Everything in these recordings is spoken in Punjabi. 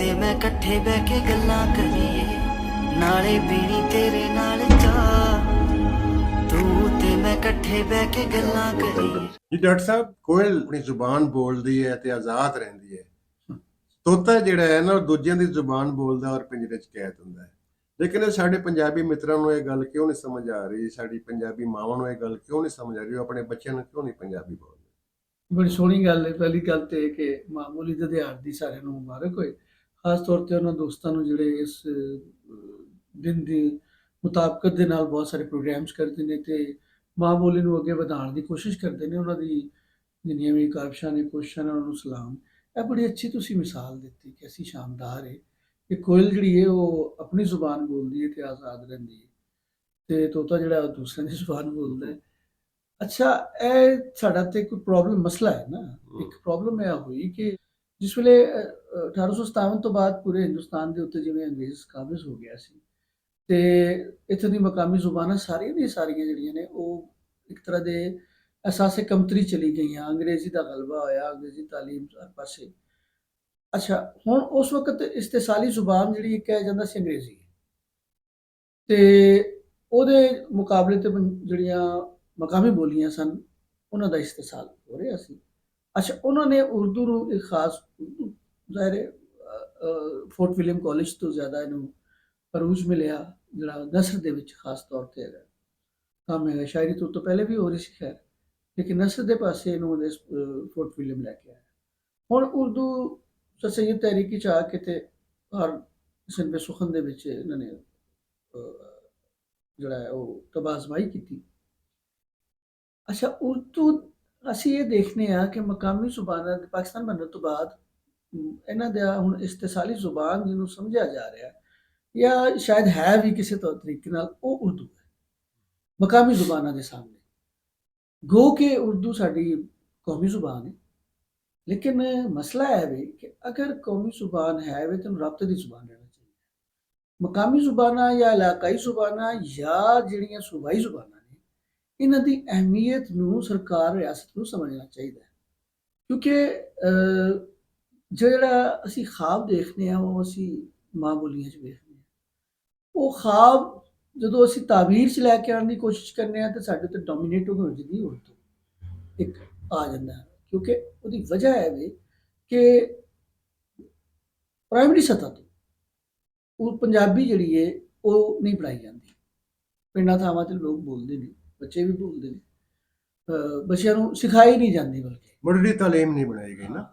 ਤੇ ਮੈਂ ਇਕੱਠੇ ਬਹਿ ਕੇ ਗੱਲਾਂ ਕਰੀਏ, ਨਾਲੇ ਪੀਣੀ ਤੇਰੇ ਨਾਲ ਚਾਹ। ਤੂੰ ਤੇ ਮੈਂ ਇਕੱਠੇ ਬਹਿ ਕੇ ਗੱਲਾਂ ਕਰੀਏ। ਜੀ ਡਾਕਟਰ ਸਾਹਿਬ, ਕੋਇਲ ਆਪਣੀ ਜ਼ੁਬਾਨ ਬੋਲਦੀ ਹੈ ਤੇ ਆਜ਼ਾਦ ਰਹਿੰਦੀ ਹੈ। ਤੋਤਾ ਜਿਹੜਾ ਹੈ ਨਾ, ਉਹ ਦੂਜਿਆਂ ਦੀ ਜ਼ੁਬਾਨ ਬੋਲਦਾ ਔਰ ਪਿੰਜਰੇ 'ਚ ਕੈਦ ਹੁੰਦਾ ਹੈ। ਲੇਕਿਨ ਸਾਡੇ ਪੰਜਾਬੀ ਮਿੱਤਰਾਂ ਨੂੰ ਇਹ ਗੱਲ ਕਿਉਂ ਨਹੀਂ ਸਮਝ ਆ ਰਹੀ, ਸਾਡੀ ਪੰਜਾਬੀ ਮਾਵਾਂ ਨੂੰ ਇਹ ਗੱਲ ਕਿਉਂ ਨਹੀਂ ਸਮਝ ਆ ਰਹੀ, ਉਹ ਆਪਣੇ ਬੱਚਿਆਂ ਨੂੰ ਕਿਉਂ ਨਹੀਂ ਪੰਜਾਬੀ ਬੋਲਦੇ। ਬੜੀ ਸੋਹਣੀ ਗੱਲ ਹੈ। ਪਹਿਲੀ ਗੱਲ ਤੇ ਇਹ ਕਿ ਮਾਮੂਲੀ ਦੇ ਦਿਹਾੜ ਦੀ ਸਾਰਿਆਂ ਨੂੰ ਮੁਬਾਰਕ ਹੋਏ, ਖਾਸ ਤੌਰ ਤੇ ਉਹਨਾਂ ਦੋਸਤਾਂ ਨੂੰ ਜਿਹੜੇ ਇਸ ਦਿਨ ਦੀ ਮੁਤਾਬਕਤ ਦੇ ਨਾਲ ਬਹੁਤ ਸਾਰੇ ਪ੍ਰੋਗਰਾਮਸ ਕਰਦੇ ਨੇ ਤੇ ਮਾਂ ਬੋਲੀ ਨੂੰ ਅੱਗੇ ਵਧਾਉਣ ਦੀ ਕੋਸ਼ਿਸ਼ ਕਰਦੇ ਨੇ। ਉਹਨਾਂ ਦੀ ਜਿੰਨੀਆਂ ਵੀ ਕਾਰਜਾਂ ਨੇ, ਕੋਸ਼ਿਸ਼ਾਂ ਨੇ, ਉਹਨਾਂ ਨੂੰ ਸਲਾਮ। ਇਹ ਬੜੀ ਅੱਛੀ ਤੁਸੀਂ ਮਿਸਾਲ ਦਿੱਤੀ ਕਿ ਅਸੀਂ ਸ਼ਾਨਦਾਰ ਹੈ ਕਿ ਕੋਇਲ ਜਿਹੜੀ ਹੈ ਉਹ ਆਪਣੀ ਜ਼ੁਬਾਨ ਬੋਲਦੀ ਹੈ ਤੇ ਆਜ਼ਾਦ ਰਹਿੰਦੀ ਹੈ, ਤੇ ਤੋਤਾ ਜਿਹੜਾ ਉਹ ਦੂਸਰਿਆਂ ਦੀ ਜ਼ੁਬਾਨ ਬੋਲਦਾ ਹੈ। ਅੱਛਾ, ਇਹ ਸਾਡਾ ਤੇ ਕੋਈ ਪ੍ਰੋਬਲਮ ਮਸਲਾ ਹੈ ਨਾ। ਇੱਕ ਪ੍ਰੋਬਲਮ ਇਹ ਹੋਈ ਕਿ ਜਿਸ ਵੇਲੇ 1857 ਤੋਂ ਬਾਅਦ ਪੂਰੇ ਹਿੰਦੁਸਤਾਨ ਦੇ ਉੱਤੇ ਜਿਵੇਂ ਅੰਗਰੇਜ਼ ਕਾਬਜ਼ ਹੋ ਗਿਆ ਸੀ ਤੇ ਇੱਥੇ ਦੀ ਮਕਾਮੀ ਜ਼ੁਬਾਨਾਂ ਸਾਰੀਆਂ ਦੀਆਂ ਸਾਰੀਆਂ ਜਿਹੜੀਆਂ ਨੇ ਉਹ ਇੱਕ ਤਰ੍ਹਾਂ ਦੇ ਅਹਿਸਾਸੇ ਕਮਤਰੀ ਚਲੀ ਗਈਆਂ। ਅੰਗਰੇਜ਼ੀ ਦਾ ਗਲਬਾ ਹੋਇਆ, ਅੰਗਰੇਜ਼ੀ ਤਾਲੀਮ ਹਰ ਪਾਸੇ। ਅੱਛਾ, ਹੁਣ ਉਸ ਵਕਤ ਇਸਤਿਸਾਲੀ ਜ਼ੁਬਾਨ ਜਿਹੜੀ ਕਿਹਾ ਜਾਂਦਾ ਸੀ ਅੰਗਰੇਜ਼ੀ, ਤੇ ਉਹਦੇ ਮੁਕਾਬਲੇ ਤੇ ਜਿਹੜੀਆਂ ਮਕਾਮੀ ਬੋਲੀਆਂ ਸਨ ਉਹਨਾਂ ਦਾ ਇਸਤਿਸਾਲ ਹੋ ਰਿਹਾ ਸੀ। ਅੱਛਾ, ਉਹਨਾਂ ਨੇ ਉਰਦੂ ਨੂੰ ਇੱਕ ਖਾਸ ਜ਼ਾਹਿਰ ਹੈ ਫੋਰਟ ਵਿਲੀਅਮ ਕਾਲਜ ਤੋਂ ਜ਼ਿਆਦਾ ਇਹਨੂੰ ਅਰੂਜ ਮਿਲਿਆ, ਜਿਹੜਾ ਨਸਰ ਦੇ ਵਿੱਚ ਖਾਸ ਤੌਰ ਤੇ ਹੈਗਾ ਕੰਮ ਹੈਗਾ। ਸ਼ਾਇਰੀ ਤੋਂ ਪਹਿਲੇ ਵੀ ਹੋ ਰਹੀ ਸੀ ਖੈਰ, ਲੇਕਿਨ ਨਸਰ ਦੇ ਪਾਸੇ ਇਹਨੂੰ ਉਹਦੇ ਫੋਰਟ ਵਿਲੀਅਮ ਲੈ ਕੇ ਆਇਆ। ਹੁਣ ਉਰਦੂ ਸਰ ਸੈਯਦ ਤਹਿਰੀਕੀ ਚ ਆ ਕੇ ਤੇ ਹਰ ਸਿਨਫੇ ਸੁਖਨ ਦੇ ਵਿੱਚ ਇਹਨਾਂ ਨੇ ਜਿਹੜਾ ਹੈ ਉਹ ਤਬਾਜ਼ਮਾਈ ਕੀਤੀ। ਅੱਛਾ, ਉਰਦੂ ਅਸੀਂ ਇਹ ਦੇਖਦੇ ਹਾਂ ਕਿ ਮਕਾਮੀ ਜ਼ੁਬਾਨਾਂ ਦੇ ਪਾਕਿਸਤਾਨ ਬਣਨ ਤੋਂ ਬਾਅਦ ਇਹਨਾਂ ਦਾ ਹੁਣ ਇਸਤਿਸਾਲੀ ਜ਼ੁਬਾਨ ਜਿਹਨੂੰ ਸਮਝਿਆ ਜਾ ਰਿਹਾ ਜਾਂ ਸ਼ਾਇਦ ਹੈ ਵੀ ਕਿਸੇ ਤਰੀਕੇ ਨਾਲ, ਉਹ ਉਰਦੂ ਹੈ ਮਕਾਮੀ ਜ਼ੁਬਾਨਾਂ ਦੇ ਸਾਹਮਣੇ। ਗੋ ਕਿ ਉਰਦੂ ਸਾਡੀ ਕੌਮੀ ਜ਼ੁਬਾਨ ਹੈ, ਲੇਕਿਨ ਮਸਲਾ ਹੈ ਵੀ ਕਿ ਅਗਰ ਕੌਮੀ ਜ਼ੁਬਾਨ ਹੈ ਵੀ ਤਾਂ ਰਾਬਤੇ ਦੀ ਜ਼ੁਬਾਨ ਰਹਿਣਾ ਚਾਹੀਦਾ। ਮਕਾਮੀ ਜ਼ੁਬਾਨਾਂ ਜਾਂ ਇਲਾਕਾਈ ਜ਼ੁਬਾਨਾਂ ਜਾਂ ਜਿਹੜੀਆਂ ਸੂਬਾਈ ਜ਼ੁਬਾਨਾਂ ਨੇ, ਇਹਨਾਂ ਦੀ ਅਹਿਮੀਅਤ ਨੂੰ ਸਰਕਾਰ ਰਿਆਸਤ ਨੂੰ ਸਮਝਣਾ ਚਾਹੀਦਾ ਹੈ। ਕਿਉਂਕਿ ਜਿਹੜਾ ਅਸੀਂ ਖਾਬ ਦੇਖਦੇ ਹਾਂ ਉਹ ਅਸੀਂ ਮਾਂ ਬੋਲੀਆਂ 'ਚ ਵੇਖਦੇ ਹਾਂ। ਉਹ ਖਾਬ ਜਦੋਂ ਅਸੀਂ ਤਾਬੀਰ 'ਚ ਲੈ ਕੇ ਆਉਣ ਦੀ ਕੋਸ਼ਿਸ਼ ਕਰਨੇ ਹਾਂ ਤਾਂ ਸਾਡੇ ਤੇ ਡੋਮੀਨੇਟ ਹੋ ਜਾਂਦੀ ਉਰਦੂ ਇੱਕ ਆ ਜਾਂਦਾ ਹੈ। ਕਿਉਂਕਿ ਉਹਦੀ ਵਜ੍ਹਾ ਹੈ ਵੀ ਕਿ ਪ੍ਰਾਇਮਰੀ ਸਤ੍ਹਾ ਤੋਂ ਉਹ ਪੰਜਾਬੀ ਜਿਹੜੀ ਹੈ ਉਹ ਨਹੀਂ ਪੜ੍ਹਾਈ ਜਾਂਦੀ। ਪਿੰਡਾਂ ਥਾਵਾਂ 'ਤੇ ਲੋਕ ਬੋਲਦੇ ਨੇ, ਬੱਚੇ ਵੀ ਬੋਲਦੇ ਨੇ, ਬੱਚਿਆਂ ਨੂੰ ਸਿਖਾਈ ਨਹੀਂ ਜਾਂਦੀ, ਬਲਕਿ ਮੁੱਢਲੀ ਤਾਲੀਮ ਨਹੀਂ ਬਣਾਈ ਗਈ ਨਾ।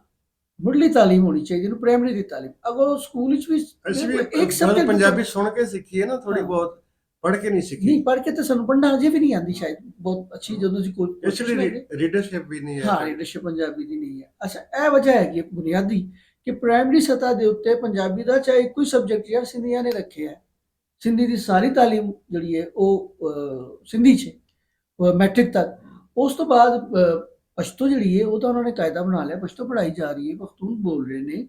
ਮੁੱਢਲੀ ਤਾਲੀਮ ਹੋਣੀ ਚਾਹੀਦੀ ਨੂੰ, ਪ੍ਰਾਇਮਰੀ ਦੀ ਤਾਲੀਮ। ਅਗਰ ਉਹ ਸਕੂਲ ਵਿੱਚ ਵੀ ਅਸੀਂ ਵੀ ਇੱਕ ਸਬਜੈਕਟ ਪੰਜਾਬੀ ਸੁਣ ਕੇ ਸਿੱਖੀ ਹੈ ਨਾ, ਥੋੜੀ ਬਹੁਤ ਪੜ੍ਹ ਕੇ ਨਹੀਂ ਸਿੱਖੀ। ਨਹੀਂ ਪੜ੍ਹ ਕੇ ਤਾਂ ਸਾਨੂੰ ਪੜ੍ਹਨਾ ਅਜੇ ਵੀ ਨਹੀਂ ਆਉਂਦੀ ਸ਼ਾਇਦ ਬਹੁਤ ਅੱਛੀ, ਜਦੋਂ ਅਸੀਂ ਕੋਈ ਇਸ ਲਈ ਰੀਡਰਸ਼ਿਪ ਵੀ ਨਹੀਂ ਹੈ। ਹਾਂ, ਰੀਡਰਸ਼ਿਪ ਪੰਜਾਬੀ ਦੀ ਨਹੀਂ ਹੈ। ਅੱਛਾ, ਇਹ ਵਜ੍ਹਾ ਹੈਗੀ ਬੁਨਿਆਦੀ ਕਿ ਪ੍ਰਾਇਮਰੀ ਸਤ੍ਹਾ ਦੇ ਉੱਤੇ ਪੰਜਾਬੀ ਦਾ ਚਾਹੇ ਕੋਈ ਸਬਜੈਕਟ ਯਾਰ ਸਿੰਧੀਆਂ ਨੇ ਰੱਖਿਆ ਹੈ, ਸਿੰਧੀ ਦੀ ਸਾਰੀ ਤਾਲੀਮ ਜਿਹੜੀ ਹੈ ਉਹ ਸਿੰਧੀ 'ਚ ਮੈਟ੍ਰਿਕ ਤੱਕ। ਉਸ ਤੋਂ ਬਾਅਦ ਪਸ਼ਤੋ ਜਿਹੜੀ ਹੈ ਉਹ ਤਾਂ ਉਹਨਾਂ ਨੇ ਕਾਇਦਾ ਬਣਾ ਲਿਆ, ਪਸ਼ਤੋ ਪੜ੍ਹਾਈ ਜਾ ਰਹੀ ਹੈ, ਪਖਤੂਨ ਬੋਲ ਰਹੇ ਨੇ।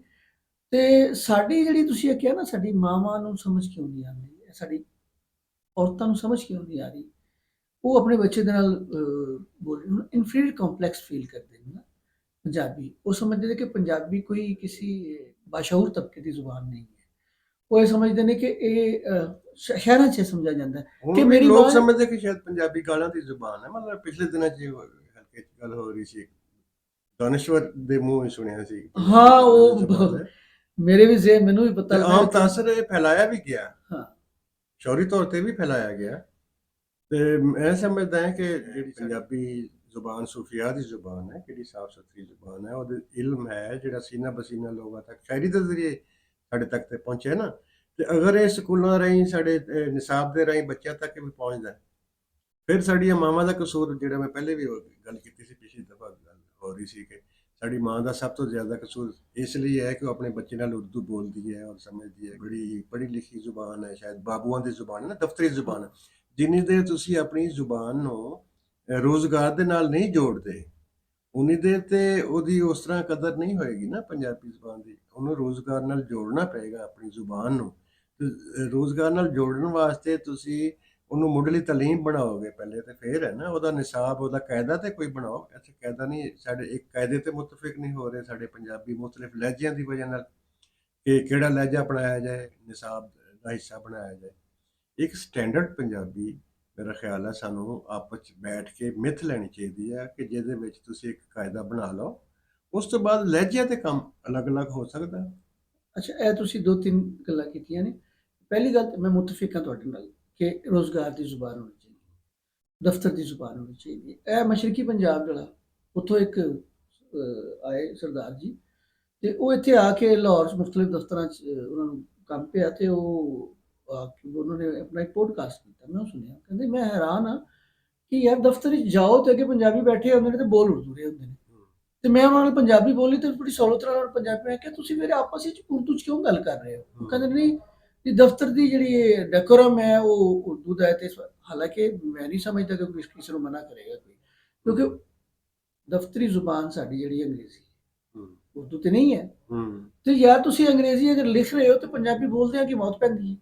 ਤੇ ਸਾਡੀ ਜਿਹੜੀ ਤੁਸੀਂ ਇਹ ਕਿਹਾ ਨਾ, ਸਾਡੀ ਮਾਵਾਂ ਨੂੰ ਸਮਝ ਕਿਉਂ ਨਹੀਂ ਆਉਂਦੀ, ਸਾਡੀ ਔਰਤਾਂ ਨੂੰ ਸਮਝ ਕਿਉਂ ਨਹੀਂ ਆ ਰਹੀ, ਉਹ ਆਪਣੇ ਬੱਚੇ ਦੇ ਨਾਲ ਬੋਲ ਰਹੇ ਹੁਣ ਇਨਫੀਰੀਅਰ ਕੰਪਲੈਕਸ ਫੀਲ ਕਰਦੇ ਨੇ ਨਾ ਪੰਜਾਬੀ। ਉਹ ਸਮਝਦੇ ਨੇ ਕਿ ਪੰਜਾਬੀ ਕੋਈ ਕਿਸੇ ਬਾਸ਼ਊਰ ਤਬਕੇ ਦੀ ਜ਼ੁਬਾਨ ਨਹੀਂ ਹੈ। ਉਹ ਇਹ ਸਮਝਦੇ ਨੇ ਕਿ ਇਹ ਸ਼ਹਿਰਾਂ 'ਚ ਸਮਝਿਆ ਜਾਂਦਾ ਹੈ ਕਿ ਮੇਰੀ ਲੋਕ ਸਮਝਦੇ ਕਿ ਸ਼ਾਇਦ ਪੰਜਾਬੀ ਗਾਲਾਂ ਦੀ ਜ਼ੁਬਾਨ ਹੈ। ਮਤਲਬ ਪਿਛਲੇ ਦਿਨਾਂ 'ਚ ਹਲਕੇ 'ਚ ਗੱਲ ਹੋ ਰਹੀ ਸੀ, ਦਾਨਿਸ਼ਵਰ ਦੇ ਮੂੰਹ ਸੁਣਿਆ ਸੀ। ਹਾਂ, ਉਹ ਮੇਰੇ ਵੀ ਜ਼ੇਨ, ਮੈਨੂੰ ਵੀ ਪਤਾ ਆਮ ਤਾਸਰ ਇਹ ਫੈਲਾਇਆ ਵੀ ਗਿਆ, ਹਾਂ, ਸ਼ੌਹਰੀ ਤੌਰ ਤੇ ਵੀ ਫੈਲਾਇਆ ਗਿਆ। ਤੇ ਮੈਂ ਸਮਝਦਾ ਹਾਂ ਕਿ ਜਿਹੜੀ ਪੰਜਾਬੀ ਜ਼ੁਬਾਨ ਸੂਫੀਆ ਦੀ ਜ਼ੁਬਾਨ ਹੈ, ਕਿਹੜੀ ਸਾਫ਼ ਸੁਥਰੀ ਜ਼ੁਬਾਨ ਹੈ, ਉਹਦੇ ਇਲਮ ਹੈ ਜਿਹੜਾ ਸੀਨਾ ਬਸੀਨਾ ਲੋਕਾਂ ਤੱਕ ਸ਼ਾਇਰੀ ਦੇ ਜ਼ਰੀਏ ਸਾਡੇ ਤੱਕ ਤੇ ਪਹੁੰਚਿਆ ਨਾ। ਤੇ ਅਗਰ ਇਹ ਸਕੂਲਾਂ ਰਾਹੀਂ ਸਾਡੇ ਨਿਸਾਬ ਦੇ ਰਾਹੀਂ ਬੱਚਿਆਂ ਤੱਕ ਵੀ ਪਹੁੰਚਦਾ, ਫਿਰ ਸਾਡੀਆਂ ਮਾਵਾਂ ਦਾ ਕਸੂਰ, ਜਿਹੜਾ ਮੈਂ ਪਹਿਲੇ ਵੀ ਗੱਲ ਕੀਤੀ ਸੀ, ਪਿਛਲੀ ਦਫਾ ਗੱਲ ਹੋ ਰਹੀ ਸੀ ਕਿ ਸਾਡੀ ਮਾਂ ਦਾ ਸਭ ਤੋਂ ਜ਼ਿਆਦਾ ਕਸੂਰ ਇਸ ਲਈ ਹੈ ਕਿ ਉਹ ਆਪਣੇ ਬੱਚੇ ਨਾਲ ਉਰਦੂ ਬੋਲਦੀ ਹੈ ਔਰ ਸਮਝਦੀ ਹੈ। ਬੜੀ ਪੜ੍ਹੀ ਲਿਖੀ ਜ਼ੁਬਾਨ ਹੈ, ਸ਼ਾਇਦ ਬਾਬੂਆਂ ਦੀ ਜ਼ੁਬਾਨ ਹੈ ਨਾ, ਦਫ਼ਤਰੀ ਜ਼ੁਬਾਨ ਹੈ। ਜਿੰਨੀ ਦੇਰ ਤੁਸੀਂ ਆਪਣੀ ਜ਼ੁਬਾਨ ਨੂੰ ਰੋਜ਼ਗਾਰ ਦੇ ਨਾਲ ਨਹੀਂ ਜੋੜਦੇ, ਉਨੀ ਦੇਰ ਤੇ ਉਹਦੀ ਉਸ ਤਰ੍ਹਾਂ ਕਦਰ ਨਹੀਂ ਹੋਏਗੀ ਨਾ ਪੰਜਾਬੀ ਜ਼ੁਬਾਨ ਦੀ। ਉਹਨੂੰ ਰੋਜ਼ਗਾਰ ਨਾਲ ਜੋੜਨਾ ਪਏਗਾ ਆਪਣੀ ਜ਼ੁਬਾਨ ਨੂੰ। ਰੋਜ਼ਗਾਰ ਨਾਲ ਜੋੜਨ ਵਾਸਤੇ ਤੁਸੀਂ ਉਹਨੂੰ ਮੁੱਢਲੀ ਤਾਲੀਮ ਬਣਾਓਗੇ ਪਹਿਲੇ, ਤੇ ਫਿਰ ਹੈ ਨਾ ਉਹਦਾ ਨਿਸਾਬ, ਉਹਦਾ ਕਾਇਦਾ ਤੇ ਕੋਈ ਬਣਾਓ। ਇੱਥੇ ਕਾਇਦਾ ਨਹੀਂ, ਸਾਡੇ ਇੱਕ ਕਾਇਦੇ ਤੇ ਮੁਤਫਿਕ ਨਹੀਂ ਹੋ ਰਹੇ ਸਾਡੇ ਪੰਜਾਬੀ, ਮੁਖਤਲਿਫ ਲਹਿਜਿਆਂ ਦੀ ਵਜ੍ਹਾ ਨਾਲ। ਕਿ ਕਿਹੜਾ ਲਹਿਜਾ ਅਪਣਾਇਆ ਜਾਏ, ਨਿਸਾਬ ਦਾ ਹਿੱਸਾ ਬਣਾਇਆ ਜਾਏ। ਇੱਕ ਸਟੈਂਡਰਡ ਪੰਜਾਬੀ ਮੇਰਾ ਖਿਆਲ ਹੈ ਸਾਨੂੰ ਆਪਸ 'ਚ ਬੈਠ ਕੇ ਮਿੱਥ ਲੈਣੀ ਚਾਹੀਦੀ ਹੈ ਕਿ ਜਿਹਦੇ ਵਿੱਚ ਤੁਸੀਂ ਇੱਕ ਕਾਇਦਾ ਬਣਾ ਲਓ, ਉਸ ਤੋਂ ਬਾਅਦ ਲਹਿਜਿਆਂ 'ਤੇ ਕੰਮ ਅਲੱਗ-ਅਲੱਗ ਹੋ ਸਕਦਾ। ਅੱਛਾ, ਇਹ ਤੁਸੀਂ 2-3 ਗੱਲਾਂ ਕੀਤੀਆਂ ਨੇ। ਪਹਿਲੀ ਗੱਲ ਤਾਂ ਮੈਂ ਮੁਤਫਿਕ ਹਾਂ ਤੁਹਾਡੇ ਨਾਲ ਕਿ ਰੋਜ਼ਗਾਰ ਦੀ ਜ਼ੁਬਾਨ ਹੋਣੀ ਚਾਹੀਦੀ ਹੈ, ਦਫ਼ਤਰ ਦੀ ਜ਼ੁਬਾਨ ਹੋਣੀ ਚਾਹੀਦੀ ਹੈ। ਇਹ ਮਸ਼ਰਕੀ ਪੰਜਾਬ ਜਿਹੜਾ, ਉੱਥੋਂ ਇੱਕ ਆਏ ਸਰਦਾਰ ਜੀ, ਤੇ ਉਹ ਇੱਥੇ ਆ ਕੇ ਲਾਹੌਰ 'ਚ ਮੁਖਤਲਿਫ ਦਫ਼ਤਰਾਂ 'ਚ ਉਹਨਾਂ ਨੂੰ ਕੰਮ ਪਿਆ, ਤੇ ਉਹ ਆ ਕੇ ਉਹਨਾਂ ਨੇ ਆਪਣਾ ਇੱਕ ਪੋਡਕਾਸਟ ਕੀਤਾ। ਮੈਂ ਉਹ ਸੁਣਿਆ, ਕਹਿੰਦੇ ਮੈਂ ਹੈਰਾਨ ਹਾਂ ਕਿ ਯਾਰ ਦਫ਼ਤਰ ਵਿੱਚ ਜਾਓ ਤੇ ਅੱਗੇ ਪੰਜਾਬੀ ਬੈਠੇ ਹੁੰਦੇ ਨੇ ਤੇ ਬੋਲ ਉਰਦੂ ਰਹੇ ਹੁੰਦੇ ਨੇ, ਤੇ ਮੈਂ ਉਹਨਾਂ ਨਾਲ ਪੰਜਾਬੀ ਬੋਲੀ ਤੇ ਬੜੀ ਸਹੂਲਤ ਨਾਲ ਪੰਜਾਬੀ। ਮੈਂ ਕਿਹਾ ਤੁਸੀਂ ਮੇਰੇ ਆਪਸ ਵਿੱਚ ਉਰਦੂ 'ਚ ਕਿਉਂ ਗੱਲ ਕਰ ਰਹੇ ਹੋ? ਉਹ ਕਹਿੰਦੇ ਨਹੀਂ, ਇਹ ਦਫ਼ਤਰ ਦੀ ਜਿਹੜੀ ਡੈਕੋਰਮ ਹੈ ਉਹ ਉਰਦੂ ਦਾ ਹੈ। ਤੇ ਹਾਲਾਂਕਿ ਮੈਂ ਨਹੀਂ ਸਮਝਦਾ ਕਿ ਕਿਸੇ ਨੂੰ ਮਨਾ ਕਰੇਗਾ ਕੋਈ, ਕਿਉਂਕਿ ਦਫ਼ਤਰੀ ਜ਼ੁਬਾਨ ਸਾਡੀ ਜਿਹੜੀ ਅੰਗਰੇਜ਼ੀ, ਉਰਦੂ ਤੇ ਨਹੀਂ ਹੈ। ਤੇ ਯਾਰ ਤੁਸੀਂ ਅੰਗਰੇਜ਼ੀ ਅਗਰ ਲਿਖ ਰਹੇ ਹੋ ਤੇ ਪੰਜਾਬੀ ਬੋਲਦਿਆਂ ਕੀ ਮੌਤ ਪੈਂਦੀ ਹੈ?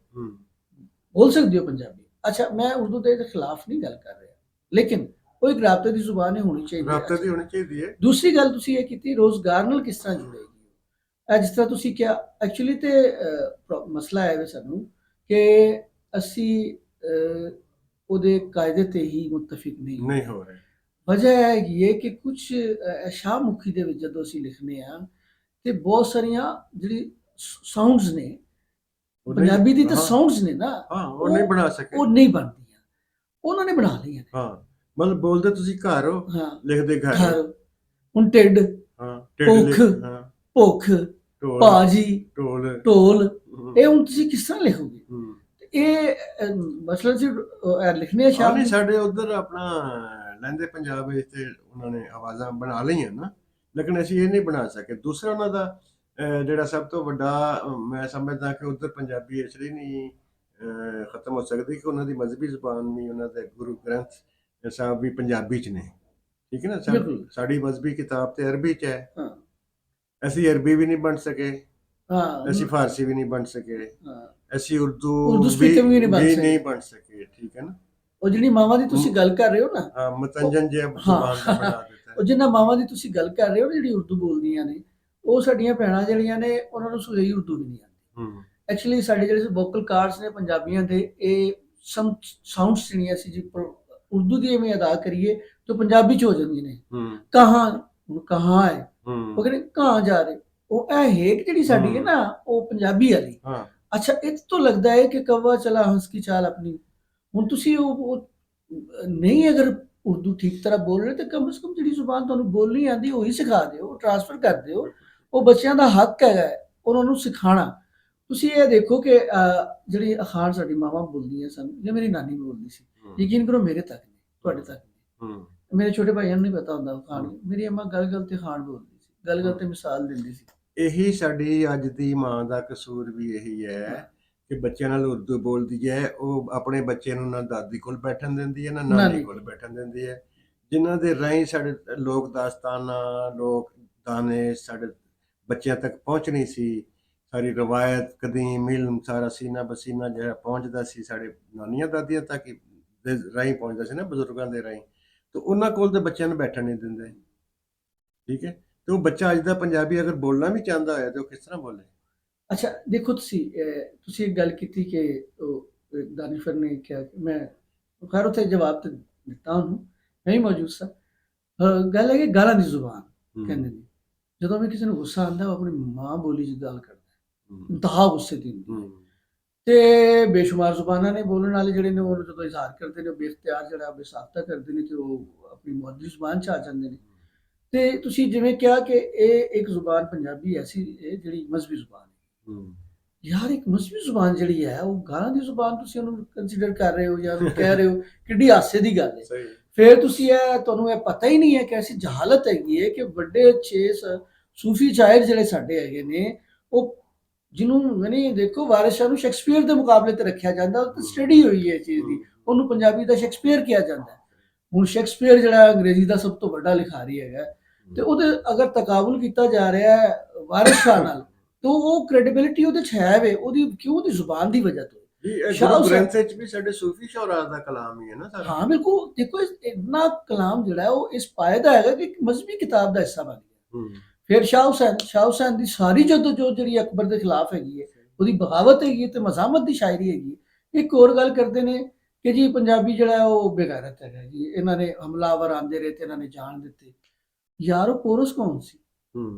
ਬੋਲ ਸਕਦੇ ਹੋ ਪੰਜਾਬੀ। ਅੱਛਾ, ਮੈਂ ਉਰਦੂ ਦੇ ਖਿਲਾਫ ਨਹੀਂ ਗੱਲ ਕਰ ਰਿਹਾ, ਲੇਕਿਨ ਉਹ ਇੱਕ ਰਾਬਤੇ ਦੀ ਜ਼ੁਬਾਨ ਹੋਣੀ ਚਾਹੀਦੀ ਹੈ। ਰਾਬਤੇ ਦੀ ਹੋਣੀ ਚਾਹੀਦੀ ਹੈ। ਦੂਸਰੀ ਗੱਲ ਤੁਸੀਂ ਇਹ ਕੀਤੀ ਰੋਜ਼ਗਾਰ ਨਾਲ ਕਿਸ ਤਰ੍ਹਾਂ ਜੁੜੇਗੀ। ਇਹ ਜਿਸ ਤਰ੍ਹਾਂ ਤੁਸੀਂ ਕਿਹਾ, ਐਕਚੁਅਲੀ ਤੇ ਮਸਲਾ ਹੈ ਵੇ ਸਾਨੂੰ ਕਿ ਅਸੀਂ ਉਹਦੇ ਕਾਇਦੇ ਤੇ ਹੀ ਮੁਤਫਿਕ ਨਹੀਂ ਹੋ ਰਹੇ। ਵਜ੍ਹਾ ਹੈਗੀ ਹੈ ਕਿ ਕੁਝ ਸ਼ਾਹਮੁਖੀ ਦੇ ਵਿੱਚ ਜਦੋਂ ਅਸੀਂ ਲਿਖਨੇ ਆ ਤੇ ਬਹੁਤ ਸਾਰੀਆਂ ਜਿਹੜੀ ਸਾਊਂਡਸ ਨੇ ਪੰਜਾਬੀ ਦੀ, ਤਾਂ ਸਾਊਂਡਸ ਨੇ ਨਾ, ਉਹ ਨਹੀਂ ਬਣਾ ਸਕੇ, ਉਹ ਨਹੀਂ ਬਣਦੀਆਂ, ਉਹਨਾਂ ਨੇ ਬਣਾ ਲਈਆਂ ਨੇ। ਮਤਲਬ ਬੋਲਦੇ ਤੁਸੀਂ ਘਰ ਹੋ, ਲਿਖਦੇ ਘਰ। ਹੁਣ ਢਿੱਡ, ਭੁੱਖ, ਭੁੱਖ, ਭਾਜੀ, ਢੋਲ, ਇਹ ਹੁਣ ਤੁਸੀਂ ਕਿਸ ਤਰ੍ਹਾਂ ਲਿਖੋਗੇ? ਇਹ ਮਸਲਾ ਸੀ ਲਿਖਣੇ ਸ਼ਾਮ ਸਾਡੇ ਉਧਰ ਆਪਣਾ ਲਹਿੰਦੇ ਪੰਜਾਬ ਵਿੱਚ ਤੇ ਉਹਨਾਂ ਨੇ ਆਵਾਜ਼ਾਂ ਬਣਾ ਲਈਆਂ ਨਾ, ਲੇਕਿਨ ਅਸੀਂ ਇਹ ਨਹੀਂ ਬਣਾ ਸਕੇ। ਦੂਸਰਾ ਉਹਨਾਂ ਦਾ ਜਿਹੜਾ ਸਭ ਤੋਂ ਵੱਡਾ ਮੈਂ ਸਮਝਦਾ ਕਿ ਉਧਰ ਪੰਜਾਬੀ ਇਸ ਲਈ ਨਹੀਂ ਖਤਮ ਹੋ ਸਕਦੀ ਕਿ ਉਹਨਾਂ ਦੀ ਮਜ਼ਹਬੀ ਜ਼ੁਬਾਨ ਵੀ, ਉਹਨਾਂ ਦੇ ਗੁਰੂ ਗ੍ਰੰਥ ਸਾਹਿਬ ਵੀ ਪੰਜਾਬੀ 'ਚ ਨੇ, ਠੀਕ ਹੈ ਨਾ। ਸਾਡੀ ਮਜ਼ਹਬੀ ਕਿਤਾਬ ਤੇ ਅਰਬੀ 'ਚ ਹੈ, ਅਸੀਂ ਅਰਬੀ ਵੀ ਨਹੀਂ ਬਣ ਸਕੇ, ਅਸੀਂ ਫਾਰਸੀ ਵੀ ਨਹੀਂ ਬਣ ਸਕੇ, ਅਸੀਂ ਉਰਦੂ ਵੀ ਨਹੀਂ ਬਣ ਸਕੇ, ਠੀਕ ਹੈ ਨਾ। ਉਹ ਜਿਹੜੀ ਮਾਵਾਂ ਦੀ ਤੁਸੀਂ ਗੱਲ ਕਰ ਰਹੇ ਹੋ ਨਾ, ਮਤੰਜਨ ਜੇ ਜ਼ੁਬਾਨ ਦਾ ਬਣਾ ਦਿੱਤਾ। ਉਹ ਜਿਨ੍ਹਾਂ ਮਾਵਾਂ ਦੀ ਤੁਸੀਂ ਗੱਲ ਕਰ ਰਹੇ ਹੋ, ਜਿਹੜੀ ਉਰਦੂ ਬੋਲਦੀਆਂ ਨੇ, ਉਹ ਸਾਡੀਆਂ ਭੈਣਾਂ ਜਿਹੜੀਆਂ ਨੇ ਉਹਨਾਂ ਨੂੰ ਸਹੀ ਉਰਦੂ ਵੀ ਨਹੀਂ ਆਉਂਦੀ। ਐਕਚੁਅਲੀ ਸਾਡੇ ਜਿਹੜੇ ਵੋਕਲ ਕਾਰਡਸ ਨੇ ਪੰਜਾਬੀਆਂ ਦੇ, ਇਹ ਸਾਊਂਡਸ ਜਿਹੜੀਆਂ ਸੀ ਜੀ ਉਰਦੂ ਦੀ ਐਵੇਂ ਅਦਾ ਕਰੀਏ ਤਾਂ ਪੰਜਾਬੀ 'ਚ ਹੋ ਜਾਂਦੀਆਂ ਨੇ। ਕਹਾਂ ਹੈ, ਉਹ ਕਹਿੰਦੇ ਕਹਾਂ ਜਾ ਰਹੇ, ਉਹ ਇਹ ਹੇਕ ਜਿਹੜੀ ਸਾਡੀ ਹੈ ਨਾ, ਉਹ ਪੰਜਾਬੀ ਵਾਲੀ। ਅੱਛਾ, ਇਹ ਤੋਂ ਲੱਗਦਾ ਹੈ ਕਿ ਕਵਾ ਚਲਾ ਹੰਸ ਕੀ ਚਾਲ ਆਪਣੀ। ਹੁਣ ਤੁਸੀਂ ਉਹ ਨਹੀਂ ਅਗਰ ਉਰਦੂ ਠੀਕ ਤਰ੍ਹਾਂ ਬੋਲ ਰਹੇ, ਤਾਂ ਕਮ ਸੇ ਕਮ ਜਿਹੜੀ ਜ਼ੁਬਾਨ ਤੁਹਾਨੂੰ ਬੋਲਣੀ ਆਉਂਦੀ ਉਹੀ ਸਿਖਾ ਦਿਓ, ਟ੍ਰਾਂਸਫਰ ਕਰ ਦਿਓ। ਉਹ ਬੱਚਿਆਂ ਦਾ ਹੱਕ ਹੈਗਾ ਉਹਨਾਂ ਨੂੰ ਸਿਖਾਉਣਾ। ਤੁਸੀਂ ਇਹ ਦੇਖੋ ਕਿ ਜਿਹੜੀ ਅਖਾਣ ਸਾਡੀ ਮਾਵਾਂ ਬੋਲਦੀਆਂ ਸਨ, ਜੇ ਮੇਰੀ ਨਾਨੀ ਬੋਲਦੀ ਸੀ, ਯਕੀਨ ਕਰੋ ਮੇਰੇ ਤੱਕ ਨਹੀਂ, ਤੁਹਾਡੇ ਤੱਕ ਨਹੀਂ, ਮੇਰੇ ਛੋਟੇ ਭਾਈਆਂ ਨੂੰ ਨਹੀਂ ਪਤਾ ਹੁੰਦਾ ਅਖਾਣ। ਮੇਰੀ ਅੰਮਾ ਗੱਲ ਤੇ ਅਖਾਣ ਬੋਲਦੀ ਸੀ, ਗੱਲ ਤੇ ਮਿਸਾਲ ਦਿੰਦੀ ਸੀ। ਇਹੀ ਸਾਡੀ ਅੱਜ ਦੀ ਮਾਂ ਦਾ ਕਸੂਰ ਵੀ ਇਹੀ ਹੈ ਕਿ ਬੱਚਿਆਂ ਨਾਲ ਉਰਦੂ ਬੋਲਦੀ ਹੈ, ਉਹ ਆਪਣੇ ਬੱਚੇ ਨੂੰ ਨਾ ਦਾਦੀ ਕੋਲ ਬੈਠਣ ਦਿੰਦੀ ਹੈ, ਨਾ ਨਾਨੀ ਕੋਲ ਬੈਠਣ ਦਿੰਦੀ ਹੈ, ਜਿਨ੍ਹਾਂ ਦੇ ਰਾਹੀਂ ਸਾਡੇ ਲੋਕ ਦਾਸਤਾਨਾਂ, ਲੋਕ ਦਾਨੇ ਸਾਡੇ ਬੱਚਿਆਂ ਤੱਕ ਪਹੁੰਚਣੀ ਸੀ। ਸਾਰੀ ਰਵਾਇਤ, ਕਦੀਮ ਇਲਮ, ਸਾਰਾ ਸੀਨਾ ਬਸੀਨਾ ਜਿਹੜਾ ਪਹੁੰਚਦਾ ਸੀ ਸਾਡੇ ਨਾਨੀਆਂ ਦਾਦੀਆਂ ਤੱਕ ਹੀ ਦੇ ਰਾਹੀਂ ਪਹੁੰਚਦਾ ਸੀ ਨਾ, ਬਜ਼ੁਰਗਾਂ ਦੇ ਰਾਹੀਂ। ਤੇ ਉਹਨਾਂ ਕੋਲ ਤੇ ਬੱਚਿਆਂ ਨੂੰ ਬੈਠਣ ਨਹੀਂ ਦਿੰਦੇ, ਠੀਕ ਹੈ। ਤੇ ਉਹ ਬੱਚਾ ਅੱਜ ਦਾ ਪੰਜਾਬੀ ਅਗਰ ਬੋਲਣਾ ਵੀ ਚਾਹੁੰਦਾ ਹੋਇਆ ਤੇ ਉਹ ਕਿਸ ਤਰ੍ਹਾਂ ਬੋਲੇ? ਅੱਛਾ ਦੇਖੋ, ਤੁਸੀਂ ਇੱਕ ਗੱਲ ਕੀਤੀ ਕਿ ਉਹ ਦਾਨਿਸ਼ਵਰ ਨੇ ਕਿਹਾ, ਮੈਂ ਖੈਰ ਉੱਥੇ ਜਵਾਬ ਤੇ ਦਿੱਤਾ ਉਹਨੂੰ, ਮੈਂ ਹੀ ਮੌਜੂਦ ਸਾਂ। ਗੱਲ ਹੈ ਕਿ ਗਾਲਾਂ ਦੀ ਜ਼ੁਬਾਨ ਕਹਿੰਦੇ ਨੇ, ਜਦੋਂ ਵੀ ਕਿਸੇ ਨੂੰ ਗੁੱਸਾ ਆਉਂਦਾ ਉਹ ਆਪਣੀ ਮਾਂ ਬੋਲੀ 'ਚ ਗੱਲ ਕਰਦਾ, ਇੰਤਹਾ ਗੁੱਸੇ ਦੀ ਹੁੰਦੀ। ਤੇ ਬੇਸ਼ੁਮਾਰ ਜ਼ੁਬਾਨਾਂ ਨੇ ਬੋਲਣ ਵਾਲੇ ਜਿਹੜੇ ਨੇ, ਉਹ ਜਦੋਂ ਇਜ਼ਹਾਰ ਕਰਦੇ ਨੇ, ਬੇਇਖਤਿਆਰ ਜਿਹੜਾ ਬੇਸਾਖਤਾ ਕਰਦੇ ਨੇ, ਤੇ ਉਹ ਆਪਣੀ ਮਾਦਰੀ ਜ਼ੁਬਾਨ 'ਚ ਆ ਜਾਂਦੇ ਨੇ। ਤੇ ਤੁਸੀਂ ਜਿਵੇਂ ਕਿਹਾ ਕਿ ਇਹ ਇੱਕ ਜ਼ੁਬਾਨ ਪੰਜਾਬੀ ਐਸੀ ਹੈ ਜਿਹੜੀ ਮਜ਼ਹਬੀ ਜ਼ੁਬਾਨ ਹੈ। ਯਾਰ ਇੱਕ ਮਜ਼ਹਬੀ ਜ਼ੁਬਾਨ ਜਿਹੜੀ ਹੈ, ਉਹ ਗਾਲਾਂ ਦੀ ਜ਼ੁਬਾਨ ਤੁਸੀਂ ਉਹਨੂੰ ਕੰਸੀਡਰ ਕਰ ਰਹੇ ਹੋ ਜਾਂ ਉਹਨੂੰ ਕਹਿ ਰਹੇ ਹੋ, ਕਿੱਡੀ ਹਾਸੇ ਦੀ ਗੱਲ ਹੈ। ਫਿਰ ਤੁਸੀਂ ਤੁਹਾਨੂੰ ਇਹ ਪਤਾ ਹੀ ਨਹੀਂ ਹੈ ਕਿ ਐਸੀ ਜਹਾਲਤ ਹੈਗੀ ਹੈ ਕਿ ਵੱਡੇ 6 ਸੂਫੀ ਸ਼ਾਇਰ ਜਿਹੜੇ ਸਾਡੇ ਹੈਗੇ ਨੇ, ਉਹ ਜਿਹਨੂੰ ਮੈਨੇ ਦੇਖੋ ਵਾਰਿਸ ਸ਼ਾਹ ਨੂੰ ਸ਼ੇਕਸਪੀਅਰ ਦੇ ਮੁਕਾਬਲੇ ਤੇ ਰੱਖਿਆ ਜਾਂਦਾ, ਉਹ ਸਟੱਡੀ ਹੋਈ ਹੈ ਇਹ ਚੀਜ਼ ਦੀ, ਉਹਨੂੰ ਪੰਜਾਬੀ ਦਾ ਸ਼ੇਕਸਪੀਅਰ ਕਿਹਾ ਜਾਂਦਾ। ਹੁਣ ਸ਼ੇਕਸਪੀਅਰ ਜਿਹੜਾ ਅੰਗਰੇਜ਼ੀ ਦਾ ਸਭ ਤੋਂ ਵੱਡਾ ਲਿਖਾਰੀ ਹੈਗਾ, ਤੇ ਉਹਦੇ ਅਗਰ ਤਕਾਬੁਲ ਕੀਤਾ ਜਾ ਰਿਹਾ ਹੈ ਵਾਰਿਸ ਸ਼ਾਹ ਨਾਲ, ਤਾਂ ਉਹ ਕ੍ਰੈਡੀਬਿਲਿਟੀ ਉਹਦੇ 'ਚ ਹੈ ਵੇ, ਉਹਦੀ ਕਿਉਂ? ਉਹਦੀ ਜ਼ੁਬਾਨ ਦੀ ਵਜ੍ਹਾ ਤੋਂ। ਗੁਰੂ ਗ੍ਰੰਥ ਸਾਹਿਬ 'ਚ ਵੀ ਸਾਡੇ ਸੂਫੀ ਸ਼ੌਰਾ ਦਾ ਕਲਾਮ ਹੀ ਹੈ ਨਾ ਸਾਰਾ। ਹਾਂ ਬਿਲਕੁਲ, ਦੇਖੋ ਇੰਨਾ ਕਲਾਮ ਜਿਹੜਾ ਉਹ ਇਸ ਪਾਏ ਦਾ ਹੈਗਾ ਕਿ ਇੱਕ ਮਜ਼ਹਬੀ ਕਿਤਾਬ ਦਾ ਹਿੱਸਾ ਬਣ ਗਿਆ। ਫਿਰ ਸ਼ਾਹ ਹੁਸੈਨ ਦੀ ਸਾਰੀ ਜਦੋਜਹਿਦ ਜਿਹੜੀ ਅਕਬਰ ਦੇ ਖਿਲਾਫ ਹੈਗੀ ਹੈ, ਉਹਦੀ ਬਗਾਵਤ ਹੈਗੀ ਹੈ ਤੇ ਮਜ਼ਾਮਤ ਦੀ ਸ਼ਾਇਰੀ ਹੈਗੀ ਹੈ। ਇੱਕ ਹੋਰ ਗੱਲ ਕਰਦੇ ਨੇ ਕਿ ਜੀ ਪੰਜਾਬੀ ਜਿਹੜਾ ਉਹ ਬੇਗੈਰਤ ਹੈਗਾ ਜੀ, ਇਹਨਾਂ ਨੇ ਹਮਲਾਵਰ ਆਂਦੇ ਰਹੇ ਤੇ ਇਹਨਾਂ ਨੇ ਜਾਣ ਦਿੱਤੇ। ਯਾਰ ਉਹ ਪੋਰਸ ਕੌਣ ਸੀ?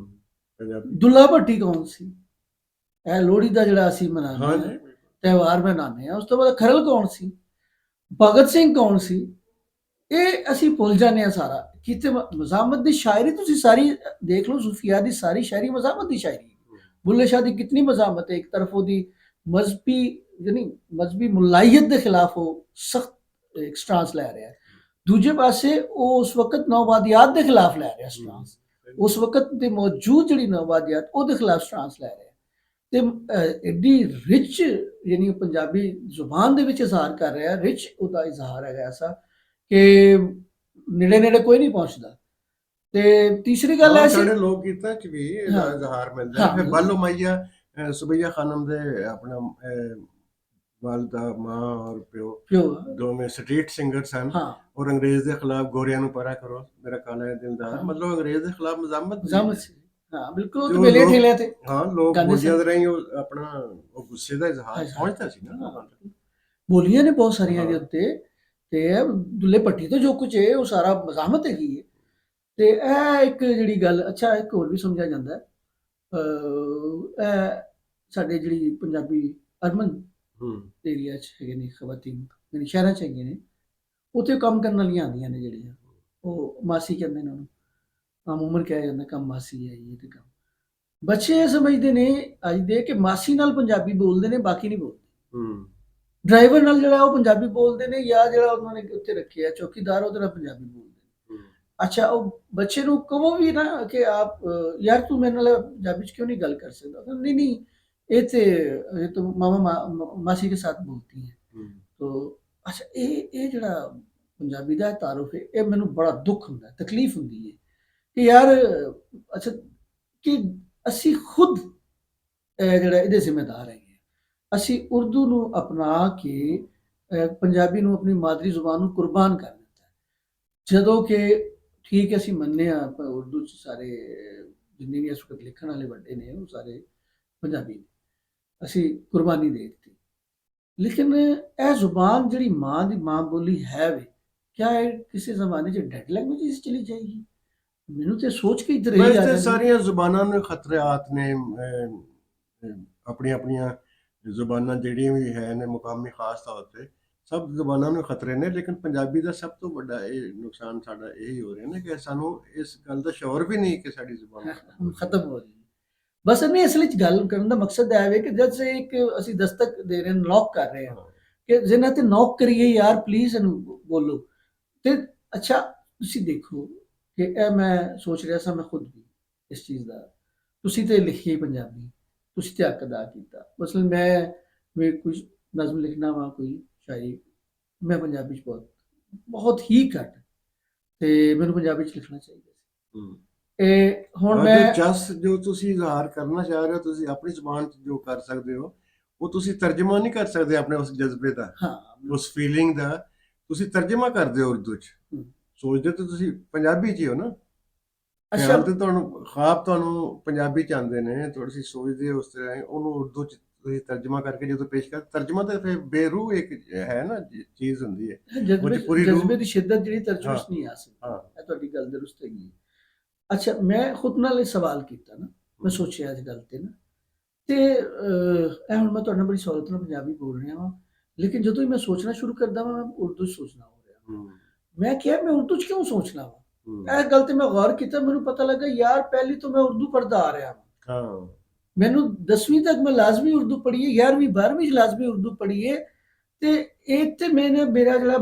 ਪੰਜਾਬੀ ਦੁੱਲਾ ਭੱਟੀ ਕੌਣ ਸੀ? ਇਹ ਲੋਹੜੀ ਦਾ ਜਿਹੜਾ ਅਸੀਂ ਮਨਾਉਂਦੇ ਹਾਂ ਹਾਂ ਜੀ ਤਿਉਹਾਰ ਮਨਾਉਂਦੇ ਹਾਂ, ਉਸ ਤੋਂ ਬਾਅਦ ਖਰਲ ਕੌਣ ਸੀ? ਭਗਤ ਸਿੰਘ ਕੌਣ ਸੀ? ਇਹ ਅਸੀਂ ਭੁੱਲ ਜਾਂਦੇ ਹਾਂ ਸਾਰਾ। ਕਿਤੇ ਮਜ਼ਾਮਤ ਦੀ ਸ਼ਾਇਰੀ ਤੁਸੀਂ ਸਾਰੀ ਦੇਖ ਲਓ, ਸੂਫੀਆ ਦੀ ਸਾਰੀ ਸ਼ਾਇਰੀ ਮਜ਼ਾਮਤ ਦੀ ਸ਼ਾਇਰੀ ਹੈ। ਬੁੱਲੇ ਸ਼ਾਹ ਦੀ ਕਿਤਨੀ ਮਜ਼ਾਮਤ ਹੈ। ਇੱਕ ਤਰਫ ਉਹਦੀ ਮਜ਼ਹਬੀ ਯਾਨੀ ਮਜ਼ਹਬੀ ਮੁਲਾਇਤ ਦੇ ਖਿਲਾਫ ਉਹ ਸਖਤ ਇੱਕ ਸਟਾਂਸ ਲੈ ਰਿਹਾ ਹੈ, ਦੂਜੇ ਪਾਸੇ ਉਹ ਉਸ ਵਕਤ ਨੌਵਾਦੀਆਤ ਦੇ ਖਿਲਾਫ ਲੈ ਰਿਹਾ ਸਟਾਂਸ, ਉਸ ਵਕਤ ਦੇ ਮੌਜੂਦ ਜਿਹੜੀ ਨੌਵਾਦੀਆਤ ਉਹਦੇ ਖਿਲਾਫ ਸਟਾਂਸ ਲੈ ਰਿਹਾ ਤੇ ਐਡੀ ਰਿਚ ਯਾਨੀ ਉਹ ਪੰਜਾਬੀ ਜ਼ੁਬਾਨ ਦੇ ਵਿੱਚ ਇਜ਼ਹਾਰ ਕਰ ਰਿਹਾ, ਰਿਚ ਉਹਦਾ ਇਜ਼ਹਾਰ ਹੈਗਾ ਐਸਾ ਕਿ ਨੇੜੇ ਨੇੜੇ ਕੋਈ ਨਹੀਂ ਪਹੁੰਚਦਾ। ਤੇ ਤੀਸਰੀ ਗੱਲ ਹਾਂ, ਐਸੀ ਸਾਡੇ ਲੋਕ ਗੀਤਾਂ ਚ ਵੀ ਇਹਦਾ ਹਾਂ। ਇਜ਼ਹਾਰ ਮਿਲਦਾ ਹੈ। ਹਾਂ, ਫਿਰ ਬਾਲੋ ਮਾਈਆ ਸੁਬਈਆ ਖਾਨਮ ਦੇ ਆਪਣਾ ਵਾਲਦਾ ਮਾਂ ਔਰ ਪਿਓ ਪਿਓ ਦੋਵੇਂ ਸਟਰੀਟ ਸਿੰਗਰ ਸਨ ਹਾਂ ਔਰ ਅੰਗਰੇਜ਼ ਦੇ ਖਿਲਾਫ ਗੋਰਿਆਂ ਨੂੰ ਪਰਾ ਕਰੋ ਮੇਰਾ ਕਾਲਾ ਹੈ ਦਿਲਦਾਰ, ਹਾਂ। ਮਤਲਬ ਅੰਗਰੇਜ਼ ਦੇ ਖਿਲਾਫ ਮਜ਼ਾਮਤ ਮਜ਼ਾਮਤ ਸੀ। ਹਾਂ ਬਿਲਕੁਲ, ਉਹ ਤੇ ਤੇ ਉਹ ਮੇਲੇ ਲੋਕ- ਠੇਲੇ ਤੇ ਹਾਂ, ਲੋਕ ਗਾਣੇ ਬੋਲੀਆਂ ਸਨ। ਦੇ ਰਾਹੀਂ ਉਹ ਆਪਣਾ ਉਹ ਗੁੱਸੇ ਦਾ ਇਜ਼ਹਾਰ ਇਜ਼ਹਾਰ। ਪਹੁੰਚਦਾ ਸੀ ਨਾ ਲੋਕਾਂ ਤੱਕ। ਬੋਲੀਆਂ ਨੇ ਬਹੁਤ ਸਾਰੀਆਂ ਦੇ ਹਾਂ। ਉੱਤੇ ਤੇ ਇਹ ਦੁੱਲੇ ਭੱਟੀ ਤੋਂ ਜੋ ਕੁਝ ਹੈ ਉਹ ਸਾਰਾ ਮਜ਼ਾਮਤ ਹੈਗੀ ਹੈ। ਤੇ ਇਹ ਇੱਕ ਜਿਹੜੀ ਗੱਲ, ਅੱਛਾ ਇੱਕ ਹੋਰ ਵੀ ਸਮਝਿਆ ਜਾਂਦਾ ਹੈ, ਇਹ ਸਾਡੇ ਜਿਹੜੀ ਪੰਜਾਬੀ ਅਰਬਨ ਏਰੀਆ 'ਚ ਹੈਗੇ ਨੇ ਖਵਾਤੀਨ, ਯਾਨੀ ਸ਼ਹਿਰਾਂ 'ਚ ਹੈਗੇ ਨੇ, ਉੱਥੇ ਕੰਮ ਕਰਨ ਵਾਲੀਆਂ ਆਉਂਦੀਆਂ ਨੇ ਜਿਹੜੀਆਂ, ਉਹ ਮਾਸੀ ਕਹਿੰਦੇ ਨੇ ਉਹਨੂੰ, ਆਮ ਉਮਰ ਕਿਹਾ ਜਾਂਦਾ, ਕੰਮ ਮਾਸੀ ਹੈ ਇਹ ਤੇ ਕੰਮ। ਬੱਚੇ ਇਹ ਸਮਝਦੇ ਨੇ ਅੱਜ ਦੇ ਕਿ ਮਾਸੀ ਨਾਲ ਪੰਜਾਬੀ ਬੋਲਦੇ ਨੇ, ਬਾਕੀ ਨਹੀਂ ਬੋਲਦੇ। ਡਰਾਈਵਰ ਨਾਲ ਜਿਹੜਾ ਉਹ ਪੰਜਾਬੀ ਬੋਲਦੇ ਨੇ, ਜਾਂ ਜਿਹੜਾ ਉਹਨਾਂ ਨੇ ਉੱਥੇ ਰੱਖਿਆ ਚੌਕੀਦਾਰ ਉਹਦੇ ਨਾਲ ਪੰਜਾਬੀ ਬੋਲਦੇ ਨੇ। ਅੱਛਾ, ਉਹ ਬੱਚੇ ਨੂੰ ਕਹੋ ਵੀ ਨਾ ਕਿ ਆਪ ਯਾਰ ਤੂੰ ਮੇਰੇ ਨਾਲ ਪੰਜਾਬੀ 'ਚ ਕਿਉਂ ਨਹੀਂ ਗੱਲ ਕਰ ਸਕਦਾ? ਨਹੀਂ ਨਹੀਂ, ਇਹ ਤਾਂ ਮਾਮਾ ਮਾਸੀ के साथ बोलती हैं। तो अच्छा ਇਹ ਜਿਹੜਾ ਪੰਜਾਬੀ ਦਾ ਤਾਰੁਫ ਹੈ, ਇਹ ਮੈਨੂੰ ਬੜਾ ਦੁੱਖ ਹੁੰਦਾ, ਤਕਲੀਫ ਹੁੰਦੀ ਹੈ ਕਿ ਯਾਰ ਅੱਛਾ ਕਿ ਅਸੀਂ ਖੁਦ ਜਿਹੜਾ ਇਹਦੇ ਜ਼ਿੰਮੇਦਾਰ ਹੈਗੇ ਹਾਂ। ਅਸੀਂ ਉਰਦੂ ਨੂੰ ਅਪਣਾ ਕੇ ਪੰਜਾਬੀ ਨੂੰ ਆਪਣੀ ਮਾਦਰੀ ਜ਼ੁਬਾਨ ਨੂੰ ਕੁਰਬਾਨ ਕਰ ਦਿੱਤਾ ਹੈ। ਜਦੋਂ ਕਿ ਠੀਕ ਹੈ ਅਸੀਂ ਮੰਨਦੇ ਹਾਂ ਆਪਾਂ ਉਰਦੂ 'ਚ ਸਾਰੇ ਜਿੰਨੇ ਵੀ ਇਸ ਵਕਤ ਲਿਖਣ ਵਾਲੇ ਵੱਡੇ ਨੇ ਉਹ ਸਾਰੇ ਪੰਜਾਬੀ ਨੇ, ਅਸੀਂ ਕੁਰਬਾਨੀ ਦੇ ਦਿੱਤੀ। ਲੇਕਿਨ ਇਹ ਜ਼ੁਬਾਨ ਜਿਹੜੀ ਮਾਂ ਦੀ ਮਾਂ ਬੋਲੀ ਹੈ ਵੇ, ਕਿਆ ਇਹ ਕਿਸੇ ਜ਼ਮਾਨੇ 'ਚ ਡੈਡ ਲੈਂਗੁਏਜ ਚਲੀ ਜਾਏਗੀ? ਮੈਨੂੰ ਤੇ ਸੋਚ ਕੇ ਇਧਰ ਹੀ ਆ ਵੈਸੇ ਜਾਂਦਾ। ਸਾਰੀਆਂ ਜ਼ੁਬਾਨਾਂ ਨੂੰ ਖਤਰਾਤ ਨੇ, ਆਪਣੀਆਂ ਆਪਣੀਆਂ ਜ਼ੁਬਾਨਾਂ ਜਿਹੜੀਆਂ ਵੀ ਹੈ ਨੇ ਮੁਕਾਮੀ ਖਾਸ ਤੌਰ ਤੇ ਸਭ ਜ਼ੁਬਾਨਾਂ ਨੂੰ ਖਤਰੇ ਨੇ, ਲੇਕਿਨ ਪੰਜਾਬੀ ਦਾ ਸਭ ਤੋਂ ਵੱਡਾ ਇਹ ਨੁਕਸਾਨ ਸਾਡਾ ਇਹੀ ਹੋ ਰਿਹਾ ਨਾ ਕਿ ਸਾਨੂੰ ਇਸ ਗੱਲ ਦਾ ਸ਼ੌਰ ਵੀ ਨਹੀਂ ਕਿ ਸਾਡੀ ਜ਼ੁਬਾਨ ਖਤਮ ਹੋ ਰਹੀ ਹੈ। ਬਸ ਨਹੀਂ, ਅਸਲ ਵਿੱਚ ਗੱਲ ਕਰਨ ਦਾ ਮਕਸਦ ਇਹ ਹੈ ਕਿ ਜਦ ਸੇ ਇੱਕ ਅਸੀਂ ਦਸਤਕ ਦੇ ਰਹੇ ਹਾਂ, ਨੌਕ ਕਰ ਰਹੇ ਹਾਂ ਕਿ ਜਿਨ੍ਹਾਂ ਤੇ ਨੌਕ ਕਰੀਏ ਯਾਰ ਪਲੀਜ਼ ਇਹਨੂੰ ਬੋਲੋ। ਤੇ ਅੱਛਾ ਤੁਸੀਂ ਦੇਖੋ ਕਿ ਇਹ ਮੈਂ ਸੋਚ ਰਿਹਾ ਸਾਂ, ਮੈਂ ਖੁਦ ਵੀ ਇਸ ਚੀਜ਼ ਦਾ, ਤੁਸੀਂ ਤੇ ਲਿਖੀ ਪੰਜਾਬੀ, ਤੁਸੀਂ ਤੇ ਹੱਕ ਅਦਾ ਕੀਤਾ। ਮਸਲਨ ਮੈਂ ਕੁਝ ਨਜ਼ਮ ਲਿਖਣਾ ਵਾ, ਕੋਈ ਸ਼ਾਇਰੀ, ਮੈਂ ਪੰਜਾਬੀ 'ਚ ਬਹੁਤ ਹੀ ਘੱਟ, ਤੇ ਮੈਨੂੰ ਪੰਜਾਬੀ 'ਚ ਲਿਖਣਾ ਚਾਹੀਦਾ ਸੀ। ਇਹ ਹੁਣ ਮੈਂ ਜੋ ਤੁਸੀਂ ਇਜ਼ਹਾਰ ਕਰਨਾ ਚਾਹ ਰਹੇ ਹੋ, ਤੁਸੀਂ ਆਪਣੀ ਜ਼ੁਬਾਨ 'ਚ ਜੋ ਕਰ ਸਕਦੇ ਹੋ ਉਹ ਤੁਸੀਂ ਤਰਜਮਾ ਨਹੀਂ ਕਰ ਸਕਦੇ ਆਪਣੇ ਉਸ ਜਜ਼ਬੇ ਦਾ, ਹਾਂ ਉਸ ਫੀਲਿੰਗ ਦਾ ਤੁਸੀਂ ਤਰਜਮਾ ਕਰਦੇ ਹੋ ਉਰਦੂ 'ਚ। ਸੋਚਦੇ ਤਾਂ ਤੁਸੀਂ ਪੰਜਾਬੀ 'ਚ ਹੀ ਹੋ ਨਾ। ਅੱਛਾ ਖਿਆਲ ਤੇ ਤੁਹਾਨੂੰ ਖਾਬ ਤੁਹਾਨੂੰ ਪੰਜਾਬੀ 'ਚ ਆਉਂਦੇ ਨੇ, ਤੁਸੀਂ ਸੋਚਦੇ ਹੋ ਉਸ ਤਰ੍ਹਾਂ ਹੀ, ਉਹਨੂੰ ਉਰਦੂ 'ਚ ਤੁਸੀਂ ਤਰਜਮਾ ਕਰਕੇ ਜਦੋਂ ਪੇਸ਼ ਕਰ, ਤਰਜਮਾ ਤਾਂ ਫਿਰ ਬੇਰੂਹ ਇੱਕ ਹੈ ਨਾ ਚੀਜ਼ ਹੁੰਦੀ ਹੈ। ਜਜ਼ਬੇ ਦੀ ਸ਼ਿੱਦਤ ਜਿਹੜੀ ਤਰਜਮੇ 'ਚ ਨਹੀਂ ਆ ਸਕਦੀ। ਹਾਂ, ਇਹ ਤੁਹਾਡੀ ਗੱਲ ਦਰੁਸਤ ਹੈਗੀ ਹੈ। ਅੱਛਾ ਮੈਂ ਖੁਦ ਨਾਲ ਇਹ ਸਵਾਲ ਕੀਤਾ ਨਾ, ਮੈਂ ਸੋਚਿਆ ਅੱਜ ਗੱਲ ਤੇ ਨਾ, ਤੇ ਇਹ ਹੁਣ ਮੈਂ ਤੁਹਾਡੇ ਨਾਲ ਬੜੀ ਸਹੂਲਤ ਨਾਲ ਪੰਜਾਬੀ ਬੋਲ ਰਿਹਾ ਵਾਂ, ਲੇਕਿਨ ਜਦੋਂ ਹੀ ਮੈਂ ਸੋਚਣਾ ਸ਼ੁਰੂ ਕਰਦਾ ਵਾਂ ਮੈਂ ਉਰਦੂ 'ਚ ਸੋਚਣਾ ਹੋ ਰਿਹਾ। ਮੈਂ ਕਿਹਾ ਮੈਂ ਉਰਦੂ 'ਚ ਕਿਉਂ ਸੋਚਣਾ ਵਾ? ਇਹ ਗੱਲ ਤੇ ਮੈਂ ਗੌਰ ਕੀਤਾ, ਮੈਨੂੰ ਪਤਾ ਲੱਗਾ ਯਾਰ ਪਹਿਲੀ ਤੋਂ ਮੈਂ ਉਰਦੂ ਪੜ੍ਹਦਾ ਆ ਰਿਹਾ ਵਾਂ। ਮੈਨੂੰ 10ਵੀਂ ਤੱਕ ਮੈਂ ਲਾਜ਼ਮੀ ਉਰਦੂ ਪੜ੍ਹੀ ਹੈ, 11ਵੀਂ 12ਵੀਂ 'ਚ ਲਾਜ਼ਮੀ ਉਰਦੂ ਪੜ੍ਹੀ ਹੈ। ਤੇ ਇਹ ਤੇ ਮੇਰਾ ਜਿਹੜਾ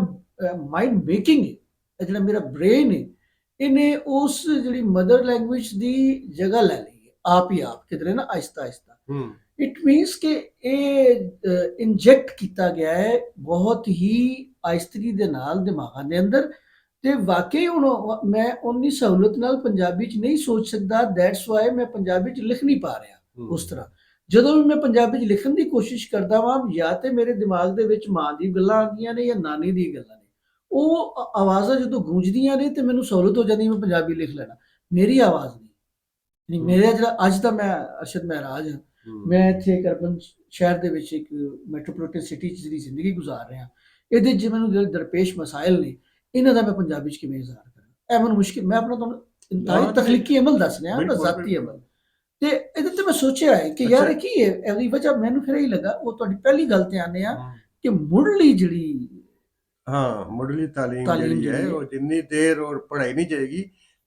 ਮਾਈਂਡ ਮੇਕਿੰਗ ਹੈ, ਜਿਹੜਾ ਮੇਰਾ ਬ੍ਰੇਨ ਹੈ, ਇਹਨੇ ਉਸ ਜਿਹੜੀ ਮਦਰ ਲੈਂਗੁਏਜ ਦੀ ਜਗ੍ਹਾ ਲੈ ਲਈ ਹੈ ਆਪ ਹੀ ਆਪ, ਕਿਧਰੇ ਨਾ ਆਹਿਸਤਾ ਆਹਿਸਤਾ। ਇਟ ਮੀਨਸ ਕਿ ਇਹ ਇੰਜੈਕਟ ਕੀਤਾ ਗਿਆ ਹੈ ਬਹੁਤ ਹੀ ਆਹਿਸਤਗੀ ਦੇ ਨਾਲ ਦਿਮਾਗਾਂ ਦੇ ਅੰਦਰ। ਤੇ ਵਾਕਈ ਹੁਣ ਮੈਂ ਉਨੀ ਸਹੂਲਤ ਨਾਲ ਪੰਜਾਬੀ 'ਚ ਨਹੀਂ ਸੋਚ ਸਕਦਾ, ਦੈਟਸ ਵਾਈ ਮੈਂ ਪੰਜਾਬੀ 'ਚ ਲਿਖ ਨਹੀਂ ਪਾ ਰਿਹਾ ਉਸ ਤਰ੍ਹਾਂ। ਜਦੋਂ ਵੀ ਮੈਂ ਪੰਜਾਬੀ 'ਚ ਲਿਖਣ ਦੀ ਕੋਸ਼ਿਸ਼ ਕਰਦਾ ਵਾਂ, ਜਾਂ ਤੇ ਮੇਰੇ ਦਿਮਾਗ ਦੇ ਵਿੱਚ ਮਾਂ ਦੀ ਗੱਲਾਂ ਆਉਂਦੀਆਂ ਨੇ ਜਾਂ ਨਾਨੀ ਦੀ ਗੱਲਾਂ ਨੇ, ਉਹ ਆਵਾਜ਼ਾਂ ਜਦੋਂ ਗੂੰਜਦੀਆਂ ਨੇ ਤੇ ਮੈਨੂੰ ਸਹੂਲਤ ਹੋ ਜਾਂਦੀ ਮੈਂ ਪੰਜਾਬੀ ਲਿਖ ਲੈਣਾ। ਮੇਰੀ ਆਵਾਜ਼ ਨਹੀਂ, ਨਹੀਂ ਮੇਰਾ ਜਿਹੜਾ ਅੱਜ ਦਾ ਮੈਂ ਅਰਸ਼ਦ ਮਹਿਰਾਜ ਹਾਂ, ਮੈਂ ਇੱਥੇ ਇੱਕ ਅਰਬਨ ਸ਼ਹਿਰ ਦੇ ਵਿੱਚ ਇੱਕ ਮੈਟਰੋਪੋਲੀਟਨ ਸਿਟੀ 'ਚ ਜਿਹੜੀ ਜ਼ਿੰਦਗੀ ਗੁਜ਼ਾਰ ਰਿਹਾ, ਇਹਦੇ 'ਚ ਮੈਨੂੰ ਜਿਹੜੇ ਦਰਪੇਸ਼ ਮਸਾਇਲ ਨੇ ਇਹਨਾਂ ਦਾ ਮੈਂ ਪੰਜਾਬੀ 'ਚ ਕਿਵੇਂ ਇਜ਼ਹਾਰ ਕਰਾਂ, ਇਹ ਮੈਨੂੰ ਮੁਸ਼ਕਿਲ, ਮੈਂ ਆਪਣਾ ਤੁਹਾਨੂੰ ਇੰਤਹਾਈ ਤਖਲੀਕੀ ਅਮਲ ਦੱਸ ਰਿਹਾ, ਆਪਣਾ ਜ਼ਾਤੀ ਅਮਲ। ਤੇ ਇਹਦੇ ਤੇ ਮੈਂ ਸੋਚਿਆ ਹੈ ਕਿ ਯਾਰ ਇਹ ਕੀ ਹੈ, ਇਹਦੀ ਵਜ੍ਹਾ ਮੈਨੂੰ ਫਿਰ ਇਹ ਲੱਗਾ, ਉਹ ਤੁਹਾਡੀ ਪਹਿਲੀ ਗੱਲ ਤੇ ਆਨੇ ਆ ਕਿ ਮੁੱਢਲੀ ਜਿਹੜੀ ਮੁੱਢਲੀ ਤਾਲੀਮ ਤਾਲੀਮ ਜਿਹੜੀ ਹੈ ਜਿਹੜੀ ਉਹ ਜਿੰਨੀ ਦੇਰ ਔਰ ਪੜ੍ਹਾਈ ਨਹੀਂ ਜਾਏਗੀ,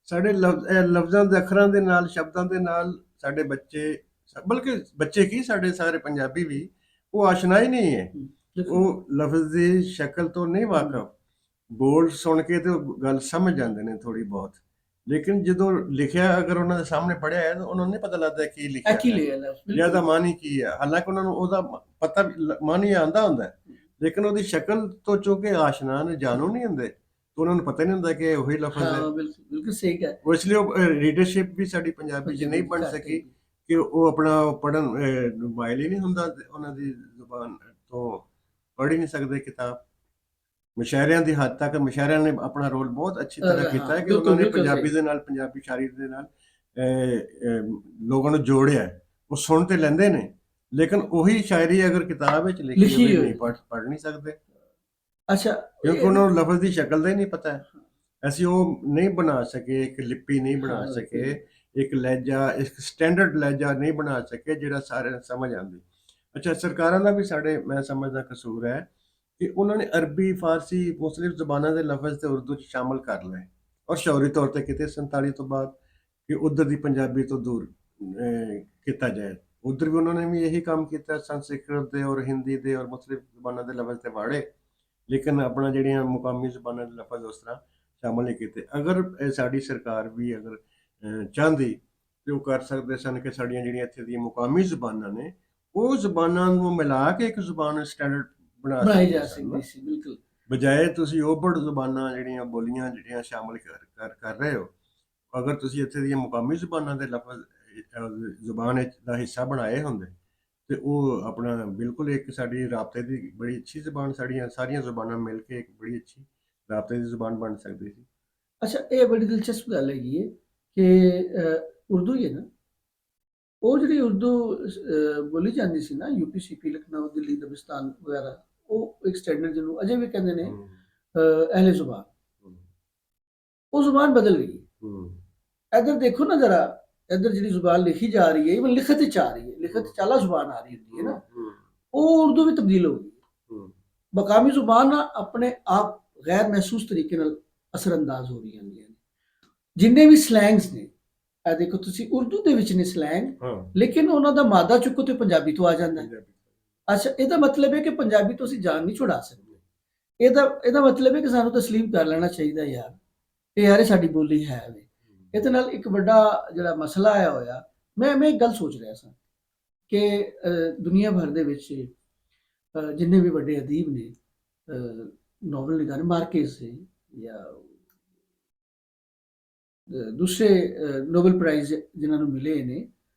ਸਾਡੇ ਲਫ਼ਜ਼ਾਂ ਦੇ ਅੱਖਰਾਂ ਦੇ ਨਾਲ, ਸ਼ਬਦਾਂ ਦੇ ਨਾਲ ਸਾਡੇ ਬੱਚੇ, ਬਲਕਿ ਬੱਚੇ ਕੀ ਸਾਡੇ ਸਾਰੇ ਪੰਜਾਬੀ ਵੀ, ਉਹ ਆਸ਼ਨਾ ਹੀ ਨਹੀਂ ਹੈ, ਉਹ ਲਫ਼ਜ਼ ਦੀ ਸ਼ਕਲ ਤੋਂ ਨਹੀਂ ਵਾਕਫ, ਬੋਲ ਸੁਣ ਕੇ ਤੇ ਉਹ ਗੱਲ ਸਮਝ ਜਾਂਦੇ ਨੇ ਥੋੜੀ ਬਹੁਤ, ਲੇਕਿਨ ਜਦੋਂ ਲਿਖਿਆ ਅਗਰ ਉਹਨਾਂ ਦੇ ਸਾਹਮਣੇ ਪੜ੍ਹਿਆ ਹੈ ਤਾਂ ਉਹਨਾਂ ਨੂੰ ਨਹੀਂ ਪਤਾ ਲੱਗਦਾ ਕੀ ਲਿਖਿਆ ਇਹ ਕੀ ਹੈ ਲਿਆ ਲਫ਼ਜ਼, ਜਾਂ ਦਾ ਮਾਨੀ ਕੀ ਹੈ, ਹਾਲਾਂਕਿ ਉਹਨਾਂ ਨੂੰ ਉਹਦਾ ਪਤਾ ਮਾਨੀ ਆਂਦਾ ਹੁੰਦਾ ਹੈ, ਲੇਕਿਨ ਉਹਦੀ ਸ਼ਕਲ ਤੋਂ ਚੁੱਕ ਕੇ ਆਸ਼ਨਾ ਨੇ ਜਾਣੂ ਨਹੀਂ ਹੁੰਦੇ, ਤਾਂ ਉਹਨਾਂ ਨੂੰ ਪਤਾ ਹੀ ਨਹੀਂ ਹੁੰਦਾ ਕਿ ਇਹ ਉਹੀ ਲਫ਼ਜ਼ ਹੈ। ਹਾਂ ਬਿਲਕੁਲ ਬਿਲਕੁਲ ਸਹੀ ਹੈ। ਉਹ ਇਸ ਲਈ ਉਹ ਰੀਡਰਸ਼ਿਪ ਵੀ ਸਾਡੀ ਪੰਜਾਬੀ 'ਚ ਨਹੀਂ ਬਣ ਸਕੀ ਕਿ ਉਹ ਆਪਣਾ ਪੜ੍ਹਨ ਮਾਇਲ ਹੀ ਨਹੀਂ ਹੁੰਦਾ, ਉਹਨਾਂ ਦੀ ਜ਼ੁਬਾਨ ਤੋਂ ਪੜ੍ਹ ਹੀ ਨਹੀਂ ਸਕਦੇ ਕਿਤਾਬ। ਮੁਸ਼ਾਇਰਿਆਂ ਦੀ ਹੱਦ ਤੱਕ ਮੁਸ਼ਾਇਰਿਆਂ ਨੇ ਆਪਣਾ ਰੋਲ ਬਹੁਤ ਅੱਛੀ ਤਰ੍ਹਾਂ ਕੀਤਾ ਹੈ ਕਿ ਉਹਨਾਂ ਨੇ ਪੰਜਾਬੀ ਦੇ ਨਾਲ, ਪੰਜਾਬੀ ਸ਼ਾਇਰੀ ਦੇ ਨਾਲ ਲੋਕਾਂ ਨੂੰ ਜੋੜਿਆ, ਉਹ ਸੁਣ ਤੇ ਲੈਂਦੇ ਨੇ, ਲੇਕਿਨ ਉਹੀ ਸ਼ਾਇਰੀ ਅਗਰ ਕਿਤਾਬ ਵਿੱਚ ਲਿਖੀ ਹੋਈ ਨਹੀਂ ਪੜ੍ਹ ਨਹੀਂ ਸਕਦੇ, ਅੱਛਾ, ਕਿਉਂਕਿ ਉਹਨਾਂ ਨੂੰ ਲਫ਼ਜ਼ ਦੀ ਸ਼ਕਲ ਦਾ ਹੀ ਨਹੀਂ ਪਤਾ ਹੈ। ਅਸੀਂ ਉਹ ਨਹੀਂ ਬਣਾ ਸਕੇ, ਇੱਕ ਲਿਪੀ ਨਹੀਂ ਬਣਾ ਸਕੇ, ਇੱਕ ਲਹਿਜਾ, ਇੱਕ ਸਟੈਂਡਰਡ ਲਹਿਜਾ ਨਹੀਂ ਬਣਾ ਸਕੇ ਜਿਹੜਾ ਸਾਰਿਆਂ ਨੂੰ ਸਮਝ ਆਉਂਦੀ। ਅੱਛਾ, ਸਰਕਾਰਾਂ ਦਾ ਵੀ ਸਾਡੇ ਮੈਂ ਸਮਝਦਾ ਕਸੂਰ ਹੈ ਕਿ ਉਹਨਾਂ ਨੇ ਅਰਬੀ, ਫਾਰਸੀ, ਮੁਖਤਲਿਫ ਜ਼ੁਬਾਨਾਂ ਦੇ ਲਫ਼ਜ਼ ਤੇ ਉਰਦੂ 'ਚ ਸ਼ਾਮਲ ਕਰ ਲਏ, ਔਰ ਸ਼ੌਹਰੀ ਤੌਰ ਤੇ ਕਿਤੇ 47 ਤੋਂ ਬਾਅਦ ਕਿ ਉੱਧਰ ਦੀ ਪੰਜਾਬੀ ਤੋਂ ਦੂਰ ਕੀਤਾ ਜਾਏ। ਉੱਧਰ ਵੀ ਉਹਨਾਂ ਨੇ ਵੀ ਇਹੀ ਕੰਮ ਕੀਤਾ, ਸੰਸਕ੍ਰਿਤ ਦੇ ਔਰ ਹਿੰਦੀ ਦੇ ਔਰ ਮੁਖਤਲਿਫ ਜ਼ੁਬਾਨਾਂ ਦੇ ਲਫ਼ਜ਼ ਤੇ ਵਾੜੇ, ਲੇਕਿਨ ਆਪਣਾ ਜਿਹੜੀਆਂ ਮੁਕਾਮੀ ਜ਼ੁਬਾਨਾਂ ਦੇ ਲਫ਼ਜ਼ ਉਸ ਤਰ੍ਹਾਂ ਸ਼ਾਮਲ ਨਹੀਂ ਕੀਤੇ। ਅਗਰ ਸਾਡੀ ਸਰਕਾਰ ਵੀ ਅਗਰ ਚਾਹੁੰਦੀ ਤੇ ਉਹ ਕਰ ਸਕਦੇ ਸਨ ਕਿ ਸਾਡੀਆਂ ਜਿਹੜੀਆਂ ਇੱਥੇ ਦੀਆਂ ਮੁਕਾਮੀ ਜ਼ੁਬਾਨਾਂ ਨੇ, ਉਹ ਜ਼ੁਬਾਨਾਂ ਨੂੰ ਮਿਲਾ ਕੇ ਇੱਕ ਜ਼ੁਬਾਨ ਸਟੈਂਡਰਡ ਬਣਾਈ ਜਾ ਸਕਦੀ ਸੀ। ਬਿਲਕੁਲ, ਬਜਾਏ ਤੁਸੀਂ ਓਬੜ ਜ਼ੁਬਾਨਾਂ ਜਿਹੜੀਆਂ ਬੋਲੀਆਂ ਜਿਹੜੀਆਂ ਸ਼ਾਮਲ ਕਰ ਰਹੇ ਹੋ, ਅਗਰ ਤੁਸੀਂ ਇੱਥੇ ਦੀਆਂ ਮੁਕਾਮੀ ਜ਼ੁਬਾਨਾਂ ਦੇ ਲਫ਼ਜ਼ ਜ਼ੁਬਾਨ ਦਾ ਹਿੱਸਾ ਬਣਾਏ ਹੁੰਦੇ ਤੇ ਉਹ ਆਪਣਾ ਬਿਲਕੁਲ ਇੱਕ ਸਾਡੀ ਰਾਬਤੇ ਦੀ ਬੜੀ ਅੱਛੀ ਜ਼ੁਬਾਨ, ਸਾਡੀਆਂ ਸਾਰੀਆਂ ਜ਼ੁਬਾਨਾਂ ਮਿਲ ਕੇ ਇੱਕ ਬੜੀ ਅੱਛੀ ਰਾਬਤੇ ਦੀ ਜ਼ੁਬਾਨ ਬਣ ਸਕਦੀ ਸੀ। ਅੱਛਾ, ਇਹ ਬੜੀ ਦਿਲਚਸਪ ਗੱਲ ਹੈਗੀ ਹੈ ਕਿ ਉਰਦੂ ਹੀ ਹੈ ਨਾ, ਉਹ ਜਿਹੜੀ ਉਰਦੂ ਬੋਲੀ ਜਾਂਦੀ ਸੀ ਨਾ, UP, CP, ਲਖਨਊ, ਦਿੱਲੀ, ਦਬਿਸਤਾਨ ਵਗੈਰਾ, ਉਹ ਇੱਕ ਸਟੈਂਡਰਡ ਜਿਹਨੂੰ ਅਜੇ ਵੀ ਕਹਿੰਦੇ ਨੇ ਅਹਿਲੇ ਜ਼ੁਬਾਨ, ਉਹ ਜ਼ੁਬਾਨ ਬਦਲ ਗਈ। ਇੱਧਰ ਦੇਖੋ ਨਾ ਜ਼ਰਾ, ਇੱਧਰ ਜਿਹੜੀ ਜ਼ੁਬਾਨ ਲਿਖੀ ਜਾ ਰਹੀ ਹੈ, ਇਵਨ ਲਿਖਤ ਵਿੱਚ ਆ ਰਹੀ ਹੈ, ਲਿਖਤ ਵਿੱਚ ਆਲਾ ਜ਼ੁਬਾਨ ਆ ਰਹੀ ਹੁੰਦੀ ਹੈ ਨਾ, ਉਹ ਉਰਦੂ ਵੀ ਤਬਦੀਲ ਹੋ ਗਈ। ਮਕਾਮੀ ਜ਼ੁਬਾਨ ਆਪਣੇ ਆਪ ਗੈਰ ਮਹਿਸੂਸ ਤਰੀਕੇ ਨਾਲ ਅਸਰਅੰਦਾਜ਼ ਹੋ ਰਹੀਆਂ ਨੇ। ਜਿੰਨੇ ਵੀ ਸਲੈਂਗਸ ਨੇ, ਇਹ ਦੇਖੋ ਤੁਸੀਂ, ਉਰਦੂ ਦੇ ਵਿੱਚ ਨੇ ਸਲੈਂਗ, ਲੇਕਿਨ ਉਹਨਾਂ ਦਾ ਮਾਦਾ ਚੁੱਕੋ ਤੇ ਪੰਜਾਬੀ ਤੋਂ ਆ ਜਾਂਦਾ ਹੈ। ਅੱਛਾ, ਇਹਦਾ ਮਤਲਬ ਹੈ ਕਿ ਪੰਜਾਬੀ ਤੋਂ ਅਸੀਂ ਜਾਨ ਨਹੀਂ ਛੁਡਾ ਸਕਦੇ। ਇਹਦਾ ਮਤਲਬ ਹੈ ਕਿ ਸਾਨੂੰ ਤਸਲੀਮ ਕਰ ਲੈਣਾ ਚਾਹੀਦਾ ਯਾਰ, ਇਹ ਯਾਰ ਸਾਡੀ ਬੋਲੀ ਹੈ। ਇਹਦੇ ਨਾਲ ਇੱਕ ਵੱਡਾ ਜਿਹੜਾ ਮਸਲਾ ਆਇਆ ਹੋਇਆ, ਮੈਂ ਇੱਕ ਗੱਲ ਸੋਚ ਰਿਹਾ ਸਾਂ ਕਿ ਦੁਨੀਆ ਭਰ ਦੇ ਵਿੱਚ ਜਿੰਨੇ ਵੀ ਵੱਡੇ ਅਦੀਬ ਨੇ, ਨੋਬਲ ਨਿਗਾਰ, ਮਾਰਕੇਜ਼ ਸੇ ਜਾਂ ਦੂਸਰੇ ਨੋਬਲ ਪ੍ਰਾਈਜ਼ ਜਿਨ੍ਹਾਂ ਨੂੰ ਮਿਲੇ ਨੇ,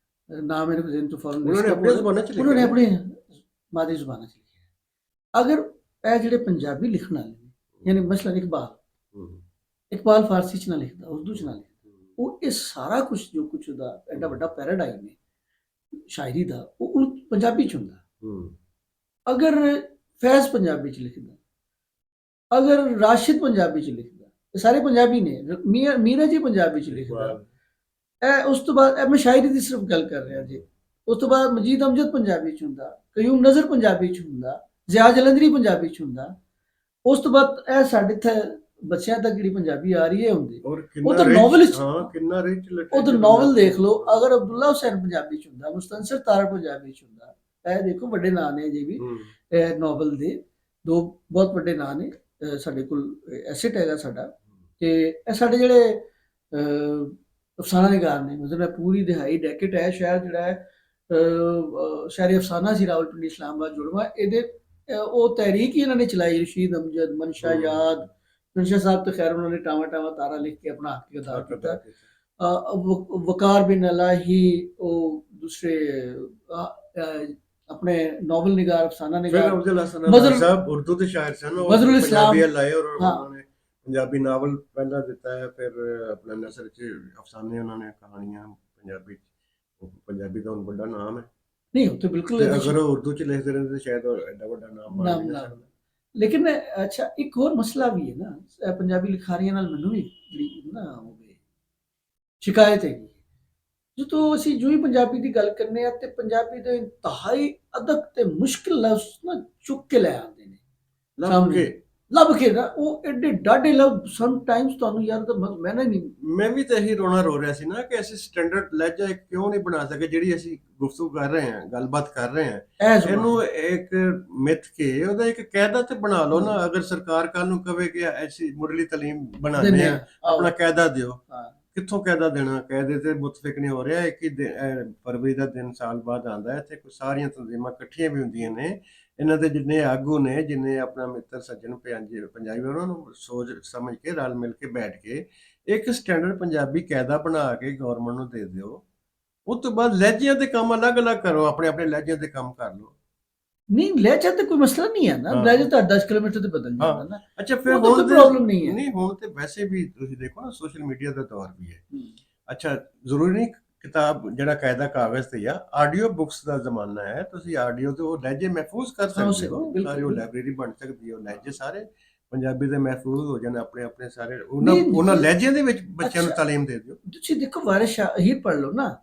ਨਾਮ ਮੇਰੇ ਜ਼ਿਹਨ ਤੋਂ ਫੌਰਨ, ਉਹਨਾਂ ਨੇ ਆਪਣੀ ਮਾਦੀ ਜ਼ੁਬਾਨਾਂ 'ਚ ਲਿਖਿਆ। ਅਗਰ ਇਹ ਜਿਹੜੇ ਪੰਜਾਬੀ ਲਿਖਣ ਵਾਲੇ ਨੇ, ਯਾਨੀ ਮਸਲਨ ਇਕਬਾਲ ਫਾਰਸੀ 'ਚ ਨਾ ਲਿਖਦਾ, ਉਰਦੂ 'ਚ ਨਾ ਲਿਖਦਾ, ਉਹ ਇਹ ਸਾਰਾ ਕੁਝ ਜੋ ਕੁਝ ਉਹਦਾ ਐਡਾ ਵੱਡਾ ਪੈਰਾਡਾਈਮ ਹੈ ਸ਼ਾਇਰੀ ਦਾ, ਉਹ ਪੰਜਾਬੀ 'ਚ ਹੁੰਦਾ। ਅਗਰ ਫੈਜ਼ ਪੰਜਾਬੀ 'ਚ ਲਿਖਦਾ, ਅਗਰ ਰਾਸ਼ਿਦ ਪੰਜਾਬੀ 'ਚ ਲਿਖਦਾ, ਇਹ ਸਾਰੇ ਪੰਜਾਬੀ ਨੇ, ਮੀਰਾ ਜੀ ਪੰਜਾਬੀ 'ਚ ਲਿਖਦਾ, ਇਹ ਉਸ ਤੋਂ ਬਾਅਦ ਮੈਂ ਸ਼ਾਇਰੀ ਦੀ ਸਿਰਫ ਗੱਲ ਕਰ ਰਿਹਾ ਜੀ, ਉਸ ਤੋਂ ਬਾਅਦ ਮਜੀਦ ਅਮਜਦ ਪੰਜਾਬੀ 'ਚ ਹੁੰਦਾ, ਕਯੂਮ ਨਜ਼ਰ ਪੰਜਾਬੀ 'ਚ ਹੁੰਦਾ, ਜ਼ਿਆ ਜਲੰਧਰੀ ਪੰਜਾਬੀ 'ਚ ਹੁੰਦਾ, ਉਸ ਤੋਂ ਬਾਅਦ ਇਹ ਸਾਡੇ ਇੱਥੇ ਬੱਚਿਆਂ ਤੱਕ ਜਿਹੜੀ ਪੰਜਾਬੀ ਆ ਰਹੀ ਹੈ ਹੁੰਦੀ, ਉਹ ਤਾਂ ਨੋਵਲ ਕਿੰਨਾ ਰਿਚ, ਉਹ ਤਾਂ ਨੋਵਲ ਦੇਖ ਲਓ। ਅਗਰ ਅਬਦੁੱਲਾ ਹੁਸੈਨ ਪੰਜਾਬੀ 'ਚ ਹੁੰਦਾ, ਮੁਸਤਨਸਰ ਤਾਰਾ ਪੰਜਾਬੀ 'ਚ ਹੁੰਦਾ, ਇਹ ਦੇਖੋ ਵੱਡੇ ਨਾਂ ਨੇ ਜੀ ਵੀ, ਨੋਵਲ ਦੇ ਦੋ ਬਹੁਤ ਵੱਡੇ ਨਾਂ ਨੇ। ਸਾਡੇ ਕੋਲ ਐਸੇਟ ਹੈਗਾ ਸਾਡਾ ਕਿ ਇਹ ਸਾਡੇ ਜਿਹੜੇ ਅਫਸਾਨਾ ਨਿਗਾਰ ਨੇ, ਮਤਲਬ ਪੂਰੀ ਦਿਹਾਈ ਡੈਕੇਟ ਹੈ ਸ਼ਾਇਦ ਜਿਹੜਾ ਹੈ ਸ਼ਾਇਰੀ ਅਫਸਾਨਾ ਸੀ ਰਾਵਲਪਿੰਡੀ ਇਸਲਾਮਾਬਾਦ ਜੁੜਵਾ, ਇਹਦੇ ਉਹ ਤਹਿਰੀਕ ਹੀ ਇਹਨਾਂ ਨੇ ਚਲਾਈ, ਰਸ਼ੀਦ ਅਮਜਦ, ਮਨਸ਼ਾ ਯਾਦ, ਮਨਸ਼ਾ ਸਾਹਿਬ ਤੋਂ ਖੈਰ ਉਹਨਾਂ ਨੇ ਟਾਵਾ ਟਾਵਾ ਤਾਰਾ ਲਿਖ ਕੇ ਆਪਣਾ ਹੱਕ ਅਦਾ ਕੀਤਾ। ਵਕਾਰ ਬਿਨ ਅਲਾਹੀ, ਉਹ ਦੂਸਰੇ ਆਪਣੇ ਨੋਵਲ ਨਿਗਾਰ, ਅਫਸਾਨਾ ਨਿਗਾਰ, ਉਰਦੂ ਦੇ ਸ਼ਾਇਰ ਸਨ, ਬਜ਼ਰੁਲ ਇਸਲਾਮ ਲਾਏ ਔਰ ਉਹਨਾਂ ਨੇ ਪੰਜਾਬੀ ਨਾਵਲ ਪਹਿਲਾਂ ਦਿੱਤਾ ਹੈ, ਫਿਰ ਆਪਣਾ ਨਸਰ 'ਚ ਅਫਸਾਨੇ ਉਹਨਾਂ ਨੇ ਕਹਾਣੀਆਂ ਪੰਜਾਬੀ ਦਾ ਹੁਣ ਵੱਡਾ ਨਾਮ ਹੈ ਨਹੀਂ ਉਹ ਤਾਂ ਬਿਲਕੁਲ ਤੇ ਇਹਦੇ 'ਚ ਅਗਰ ਉਹ ਉਰਦੂ ਚ ਲਿਖਦੇ ਰਹਿੰਦੇ ਤਾਂ ਸ਼ਾਇਦ ਉਹ ਐਡਾ ਵੱਡਾ ਨਾਮ ਬਣ ਨਾਮ ਨਹੀਂ ਨਾ ਸਕਦਾ। ਲੇਕਿਨ ਅੱਛਾ ਇੱਕ ਹੋਰ ਮਸਲਾ ਵੀ ਹੈ ਨਾ, ਪੰਜਾਬੀ ਲਿਖਾਰੀਆਂ ਨਾਲ ਮੈਨੂੰ ਵੀ ਜਿਹੜੀ ਨਾ ਹੋਵੇ ਸ਼ਿਕਾਇਤ ਹੈਗੀ ਜਦੋਂ ਅਸੀਂ ਜੋ ਹੀ ਪੰਜਾਬੀ ਦੀ ਗੱਲ ਕਰਨੇ ਆ ਤੇ ਪੰਜਾਬੀ ਦੇ ਇੰਤਹਾਈ ਅਦਕ ਤੇ ਮੁਸ਼ਕਿਲ ਲਫ਼ਜ਼ ਨਾ ਚੁੱਕ ਕੇ ਲੈ ਆਉਂਦੇ ਨੇ ਲੱਭ ਸਾਹਮਣੇ। ਕੇ ਲੱਭ ਕੇ ਨਾ ਉਹ ਐਡੇ ਡਾਢੇ ਲਫ਼ਜ਼ ਸਮ ਟਾਈਮਸ ਤੁਹਾਨੂੰ ਯਾਰ ਤਾਂ ਮੈਂ ਨਾ ਨਹੀਂ ਮੈਂ ਵੀ ਤਾਂ ਇਹੀ ਰੋਣਾ ਰੋ ਰਿਹਾ ਸੀ ਨਾ ਕਿ ਅਸੀਂ ਸਟੈਂਡਰਡ ਲਹਿਜਾ ਕਿਉਂ ਨਹੀਂ ਬਣਾ ਸਕੇ ਜਿਹੜੀ ਅਸੀਂ ਗੁਫ਼ਤਗੂ ਕਰ ਰਹੇ ਹਾਂ, ਗੱਲਬਾਤ ਕਰ ਰਹੇ ਹਾਂ, ਐ ਜ਼ੁਬਾਨ ਇਹਨੂੰ ਇੱਕ ਮਿੱਥ ਕੇ ਉਹਦਾ ਇੱਕ ਕਾਇਦਾ ਤੇ ਬਣਾ ਲਓ ਨਾ। ਅਗਰ ਸਰਕਾਰ ਕੱਲ ਨੂੰ ਕਵੇ ਕਿ ਐਸੀ ਮੁੱਢਲੀ ਤਾਲੀਮ ਬਣਾਉਂਦੇ ਦਿੰਦੇ ਆ, ਆ ਆਪਣਾ ਕਾਇਦਾ ਦਿਓ, ਹਾਂ। ਕਿੱਥੋਂ ਕਾਇਦਾ ਦੇਣਾ? ਕਾਇਦੇ ਤੇ ਮੁਤਫਿਕ ਨਹੀਂ ਹੋ ਰਿਹਾ। ਇੱਕ ਹੀ ਫਰਵਰੀ ਦਾ ਦਿਨ ਸਾਲ ਬਾਅਦ ਆਉਂਦਾ ਹੈ ਤੇ ਕੋਈ ਸਾਰੀਆਂ ਤਨਜ਼ੀਮਾਂ ਇਕੱਠੀਆਂ ਵੀ ਹੁੰਦੀਆਂ ਨੇ। ਇਹਨਾਂ ਦੇ ਜਿੰਨੇ ਆਗੂ ਨੇ, ਜਿੰਨੇ ਆਪਣਾ ਮਿੱਤਰ ਸੱਜਣ ਪੰਜਾਬੀ, ਉਹਨਾਂ ਨੂੰ ਸੋਚ ਸਮਝ ਕੇ ਰਲ ਮਿਲ ਕੇ ਬੈਠ ਕੇ ਇੱਕ ਸਟੈਂਡਰਡ ਪੰਜਾਬੀ ਕਾਇਦਾ ਬਣਾ ਕੇ ਗਵਰਨਮੈਂਟ ਨੂੰ ਦੇ ਦਿਓ। ਉਸ ਤੋਂ ਬਾਅਦ ਲਹਿਜਿਆਂ ਦੇ ਕੰਮ ਅਲੱਗ-ਅਲੱਗ ਕਰੋ, ਆਪਣੇ ਆਪਣੇ ਲਹਿਜਿਆਂ ਦੇ ਕੰਮ ਕਰ ਲਓ। ਨਹੀਂ ਲਹਿਜਾ ਤੇ ਕੋਈ ਮਸਲਾ ਨਹੀਂ ਹੈ ਨਾ, ਹਾਂ। ਲਹਿਜਾ ਤਾਂ 10 ਕਿਲੋਮੀਟਰ ਤੇ ਬਦਲ ਜਾਂਦਾ ਨਾ, ਅੱਛਾ ਫਿਰ ਉਹ ਤਾਂ ਹੁਣ ਕੋਈ ਪ੍ਰੋਬਲਮ ਨਹੀਂ ਹੈ। ਨਹੀਂ, ਹੁਣ ਤੇ ਵੈਸੇ ਵੀ ਤੁਸੀਂ ਦੇਖੋ ਨਾ ਸੋਸ਼ਲ ਮੀਡੀਆ ਦਾ ਦੌਰ ਵੀ ਹੈ। ਹੂੰ। ਅੱਛਾ ਜ਼ਰੂਰੀ ਨਹੀਂ ਕਿਤਾਬ ਜਿਹੜਾ ਕਾਇਦਾ ਕਾਗਜ਼ ਤੇ ਆ, ਆਡੀਓ ਬੁੱਕਸ ਦਾ ਜ਼ਮਾਨਾ ਹੈ। ਤੁਸੀਂ ਆਡੀਓ ਤੇ ਉਹ ਲਹਿਜੇ ਮਹਿਫੂਜ਼ ਕਰ ਸਕਦੇ ਹੋ। ਬਿਲਕੁਲ, ਸਾਰੀ ਉਹ ਬਿਲਕੁਲ। ਲਾਇਬ੍ਰੇਰੀ ਬਣ ਸਕਦੀ ਹੈ, ਉਹ ਲਹਿਜੇ ਸਾਰੇ ਪੰਜਾਬੀ ਦੇ ਮਹਿਫੂਜ਼ ਹੋ ਜਾਣ ਆਪਣੇ ਆਪਣੇ ਸਾਰੇ। ਨਹੀਂ, ਉਹਨਾਂ ਲਹਿਜਿਆਂ ਦੇ ਵਿੱਚ ਬੱਚਿਆਂ ਨੂੰ ਅੱਛਾ। ਤਾਲੀਮ ਦੇ ਦਿਓ। ਤੁਸੀਂ ਦੇਖੋ ਵਾਰਿਸ ਸ਼ਾਹ ਹੀਰ ਪੜ੍ਹ ਲਓ ਨਾ,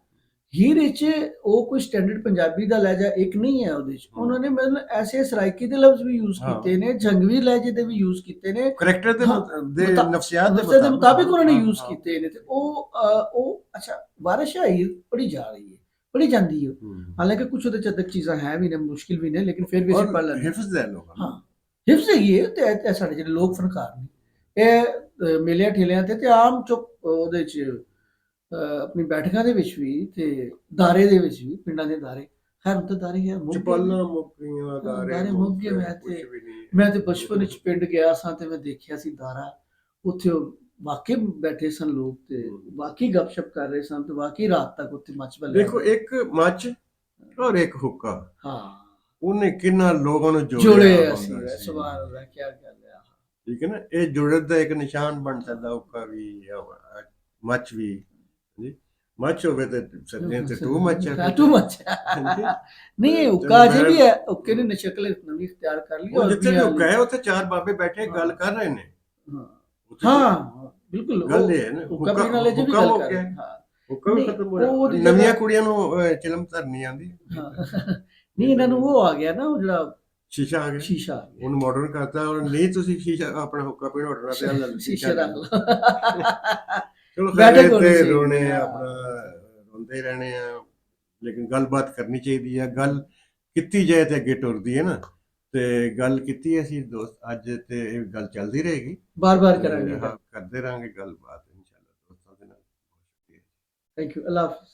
ਹੀਰ ਵਿੱਚ ਉਹ ਕੋਈ ਸਟੈਂਡਰਡ ਪੰਜਾਬੀ ਦਾ ਲਹਿਜਾ ਇੱਕ ਨਹੀਂ ਹੈ ਉਹਦੇ ਚ। ਉਹਨਾਂ ਨੇ ਮਤਲਬ ਐਸੇ ਸਰਾਇਕੀ ਦੇ ਲਫ਼ਜ਼ ਵੀ ਯੂਜ਼ ਹਾਂ। ਕੀਤੇ ਨੇ, ਜੰਗਵੀ ਲਹਿਜੇ ਦੇ ਵੀ ਯੂਜ਼ ਕੀਤੇ ਨੇ, ਕਰੈਕਟਰ ਦੇ ਹਾਂ, ਦੇ ਨਫਸੀਆਤ ਨਫ਼ਸੇ ਦੇ ਮੁਤਾਬਿਕ ਉਹਨਾਂ ਨੇ ਹਾਂ, ਯੂਜ਼ ਹਾਂ। ਕੀਤੇ ਨੇ ਤੇ ਉਹ ਅੱਛਾ ਵਾਰਿਸ ਸ਼ਾਹ ਹੀਰ ਪੜ੍ਹੀ ਜਾ ਰਹੀ ਹੈ, ਪੜ੍ਹੀ ਜਾਂਦੀ ਹੈ। ਹਾਲਾਂਕਿ ਕੁਝ ਉਹਦੇ ਚ ਅਦਕ ਚੀਜ਼ਾਂ ਹੈ ਵੀ ਨੇ, ਮੁਸ਼ਕਿਲ ਵੀ ਨੇ, ਲੇਕਿਨ ਫਿਰ ਵੀ ਅਸੀਂ ਪੜ੍ਹ ਲੈਂਦੇ ਹਾਂ। ਹਿਫਜ਼ ਹੈ ਲੋਕਾਂ ਨੂੰ। ਹਾਂ ਹਿਫਜ਼ ਹੈਗੀ ਹੈ ਤੇ ਇਹ ਸਾਡੇ ਜਿਹੜੇ ਲੋਕ ਫਨਕਾਰ ਨੇ, ਇਹ ਮੇਲਿਆਂ ਠੇਲਿਆਂ ਤੇ ਆਮ ਚੁੱਪ ਉਹਦੇ ਚ ਆਪਣੀ ਬੈਠਕਾਂ ਦੇ ਵਿੱਚ ਵੀ ਤੇ ਦਾਰੇ ਦੇ ਵਿੱਚ ਵੀ, ਪਿੰਡਾਂ ਦੇ ਦਾਰੇ, ਖੈਰ ਹੁਣ ਤਾਂ ਦਾਰੇ ਹੈ ਮੁੱਕ ਗਏ ਨੇ। ਚਪਾਲਾਂ ਮੁੱਕ ਗਈਆਂ, ਦਾਰੇ ਮੁੱਕ ਗਏ। ਕੁਛ ਵੀ ਨਹੀਂ। ਮੈਂ ਤੇ ਬਚਪਨ ਵਿੱਚ ਪਿੰਡ ਗਿਆ ਸਾਂ ਤੇ ਮੈਂ ਦੇਖਿਆ ਸੀ ਦਾਰਾ, ਉੱਥੇ ਉਹ ਵਾਕਈ ਬੈਠੇ ਸਨ ਲੋਕ ਤੇ ਵਾਕਈ ਗੱਪਸ਼ਪ ਕਰ ਰਹੇ ਸਨ ਤੇ ਵਾਕਈ ਰਾਤ ਤੱਕ ਉੱਥੇ ਮੱਚ ਬੱਲੇ। ਦੇਖੋ ਇੱਕ ਮੱਚ ਔਰ ਇੱਕ ਹੁੱਕਾ, ਹਾਂ ਉਹਨੇ ਕਿੰਨਾ ਲੋਕਾਂ ਨੂੰ ਜੁੜੇ ਜੋੜਿਆ ਅਸੀਂ ਹੁੰਦਾ ਸੀ। ਸੁਭਾਨ ਅੱਲਾਹ, ਕੀ ਗੱਲ ਹੈ। ਠੀਕ ਹੈ ਨਾ, ਇਹ ਜੁੜਨ ਦਾ ਇੱਕ ਨਿਸ਼ਾਨ ਬਣ ਸਕਦਾ। ਹੁੱਕਾ ਵੀ ਮੱਚ ਵੀ ਜੀ, ਮੱਚ ਹੋਵੇ ਤੇ ਸੱਜੇ ਤੇ ਟੂ ਮੱਚ ਹੈ। ਟੂ ਮੱਚ ਨਹੀਂ, ਹੁੱਕਾ ਜੇ ਵੀ ਹੈ, ਹੁੱਕੇ ਨੇ ਸ਼ਕਲ ਨਵੀਂ ਇਖਤਿਆਰ ਕਰ ਲਈ। ਉਹ ਜਿੱਥੇ ਵੀ ਹੁੱਕਾ ਹੈ ਉੱਥੇ ਚਾਰ ਬਾਬੇ ਬੈਠੇ ਗੱਲ ਕਰ ਰਹੇ ਨੇ। ਉੱਥੇ ਹਾਂ ਬਿਲਕੁਲ, ਗੱਲ ਇਹ ਹੈ ਨਾ, ਹੁੱਕਾ ਪੀਣ ਵਾਲੇ ਜੀ ਵੀ ਹੁੱਕਾ ਗੱਲ ਹੋ ਕਰ ਗਿਆ, ਰਹੇ ਹਾਂ। ਹੁੱਕਾ ਵੀ ਨਹੀਂ, ਖਤਮ ਹੋ ਉਹ ਉਹਦੀ ਰਿਹਾ। ਨਵੀਆਂ ਜਗ੍ਹਾ- ਕੁੜੀਆਂ ਨੂੰ ਚਿਲਮ ਧਰਨੀ ਆਉਂਦੀ, ਹਾਂ ਨਹੀਂ, ਇਹਨਾਂ ਨੂੰ ਉਹ ਆ ਗਿਆ ਨਾ, ਉਹ ਜਿਹੜਾ ਸ਼ੀਸ਼ਾ ਆ ਗਿਆ, ਸ਼ੀਸ਼ਾ ਆ ਗਿਆ। ਉਹਨੂੰ ਮਾਡਰਨ ਕਰਤਾ। ਔਰ ਨਹੀਂ ਤੁਸੀਂ ਸ਼ੀਸ਼ਾ ਆਪਣਾ ਹੁੱਕਾ ਪੀਣ ਉੱਠਣਾ ਤੇ ਸ਼ੀਸ਼ੇ ਰੱਖ ਲਓ। ਚਲੋ ਬੈਠਕ ਖੈਰ ਹੋਣੀ ਤੇ ਚਾਹੀਦੀ ਰੋਣੇ ਹੈ। ਆਪਣਾ ਰੋਂਦੇ ਰਹਿਣੇ ਆ, ਲੇਕਿਨ ਗੱਲਬਾਤ ਕਰਨੀ ਚਾਹੀਦੀ ਹੈ। ਗੱਲ ਕੀਤੀ ਜਾਏ ਤੇ ਅੱਗੇ ਟੁਰਦੀ ਹੈ ਨਾ। ਤੇ ਗੱਲ ਕੀਤੀ ਅਸੀਂ ਦੋਸਤ ਅੱਜ, ਤੇ ਇਹ ਗੱਲ ਚੱਲਦੀ ਰਹੇਗੀ, ਬਾਰ-ਬਾਰ ਕਰਾਂਗੇ। ਹਾਂ, ਕਰਦੇ ਰਹਾਂਗੇ ਗੱਲਬਾਤ ਇਨਸ਼ਾਅੱਲਾ ਦੋਸਤਾਂ ਦੇ ਨਾਲ। Thank you, Allah Hafiz.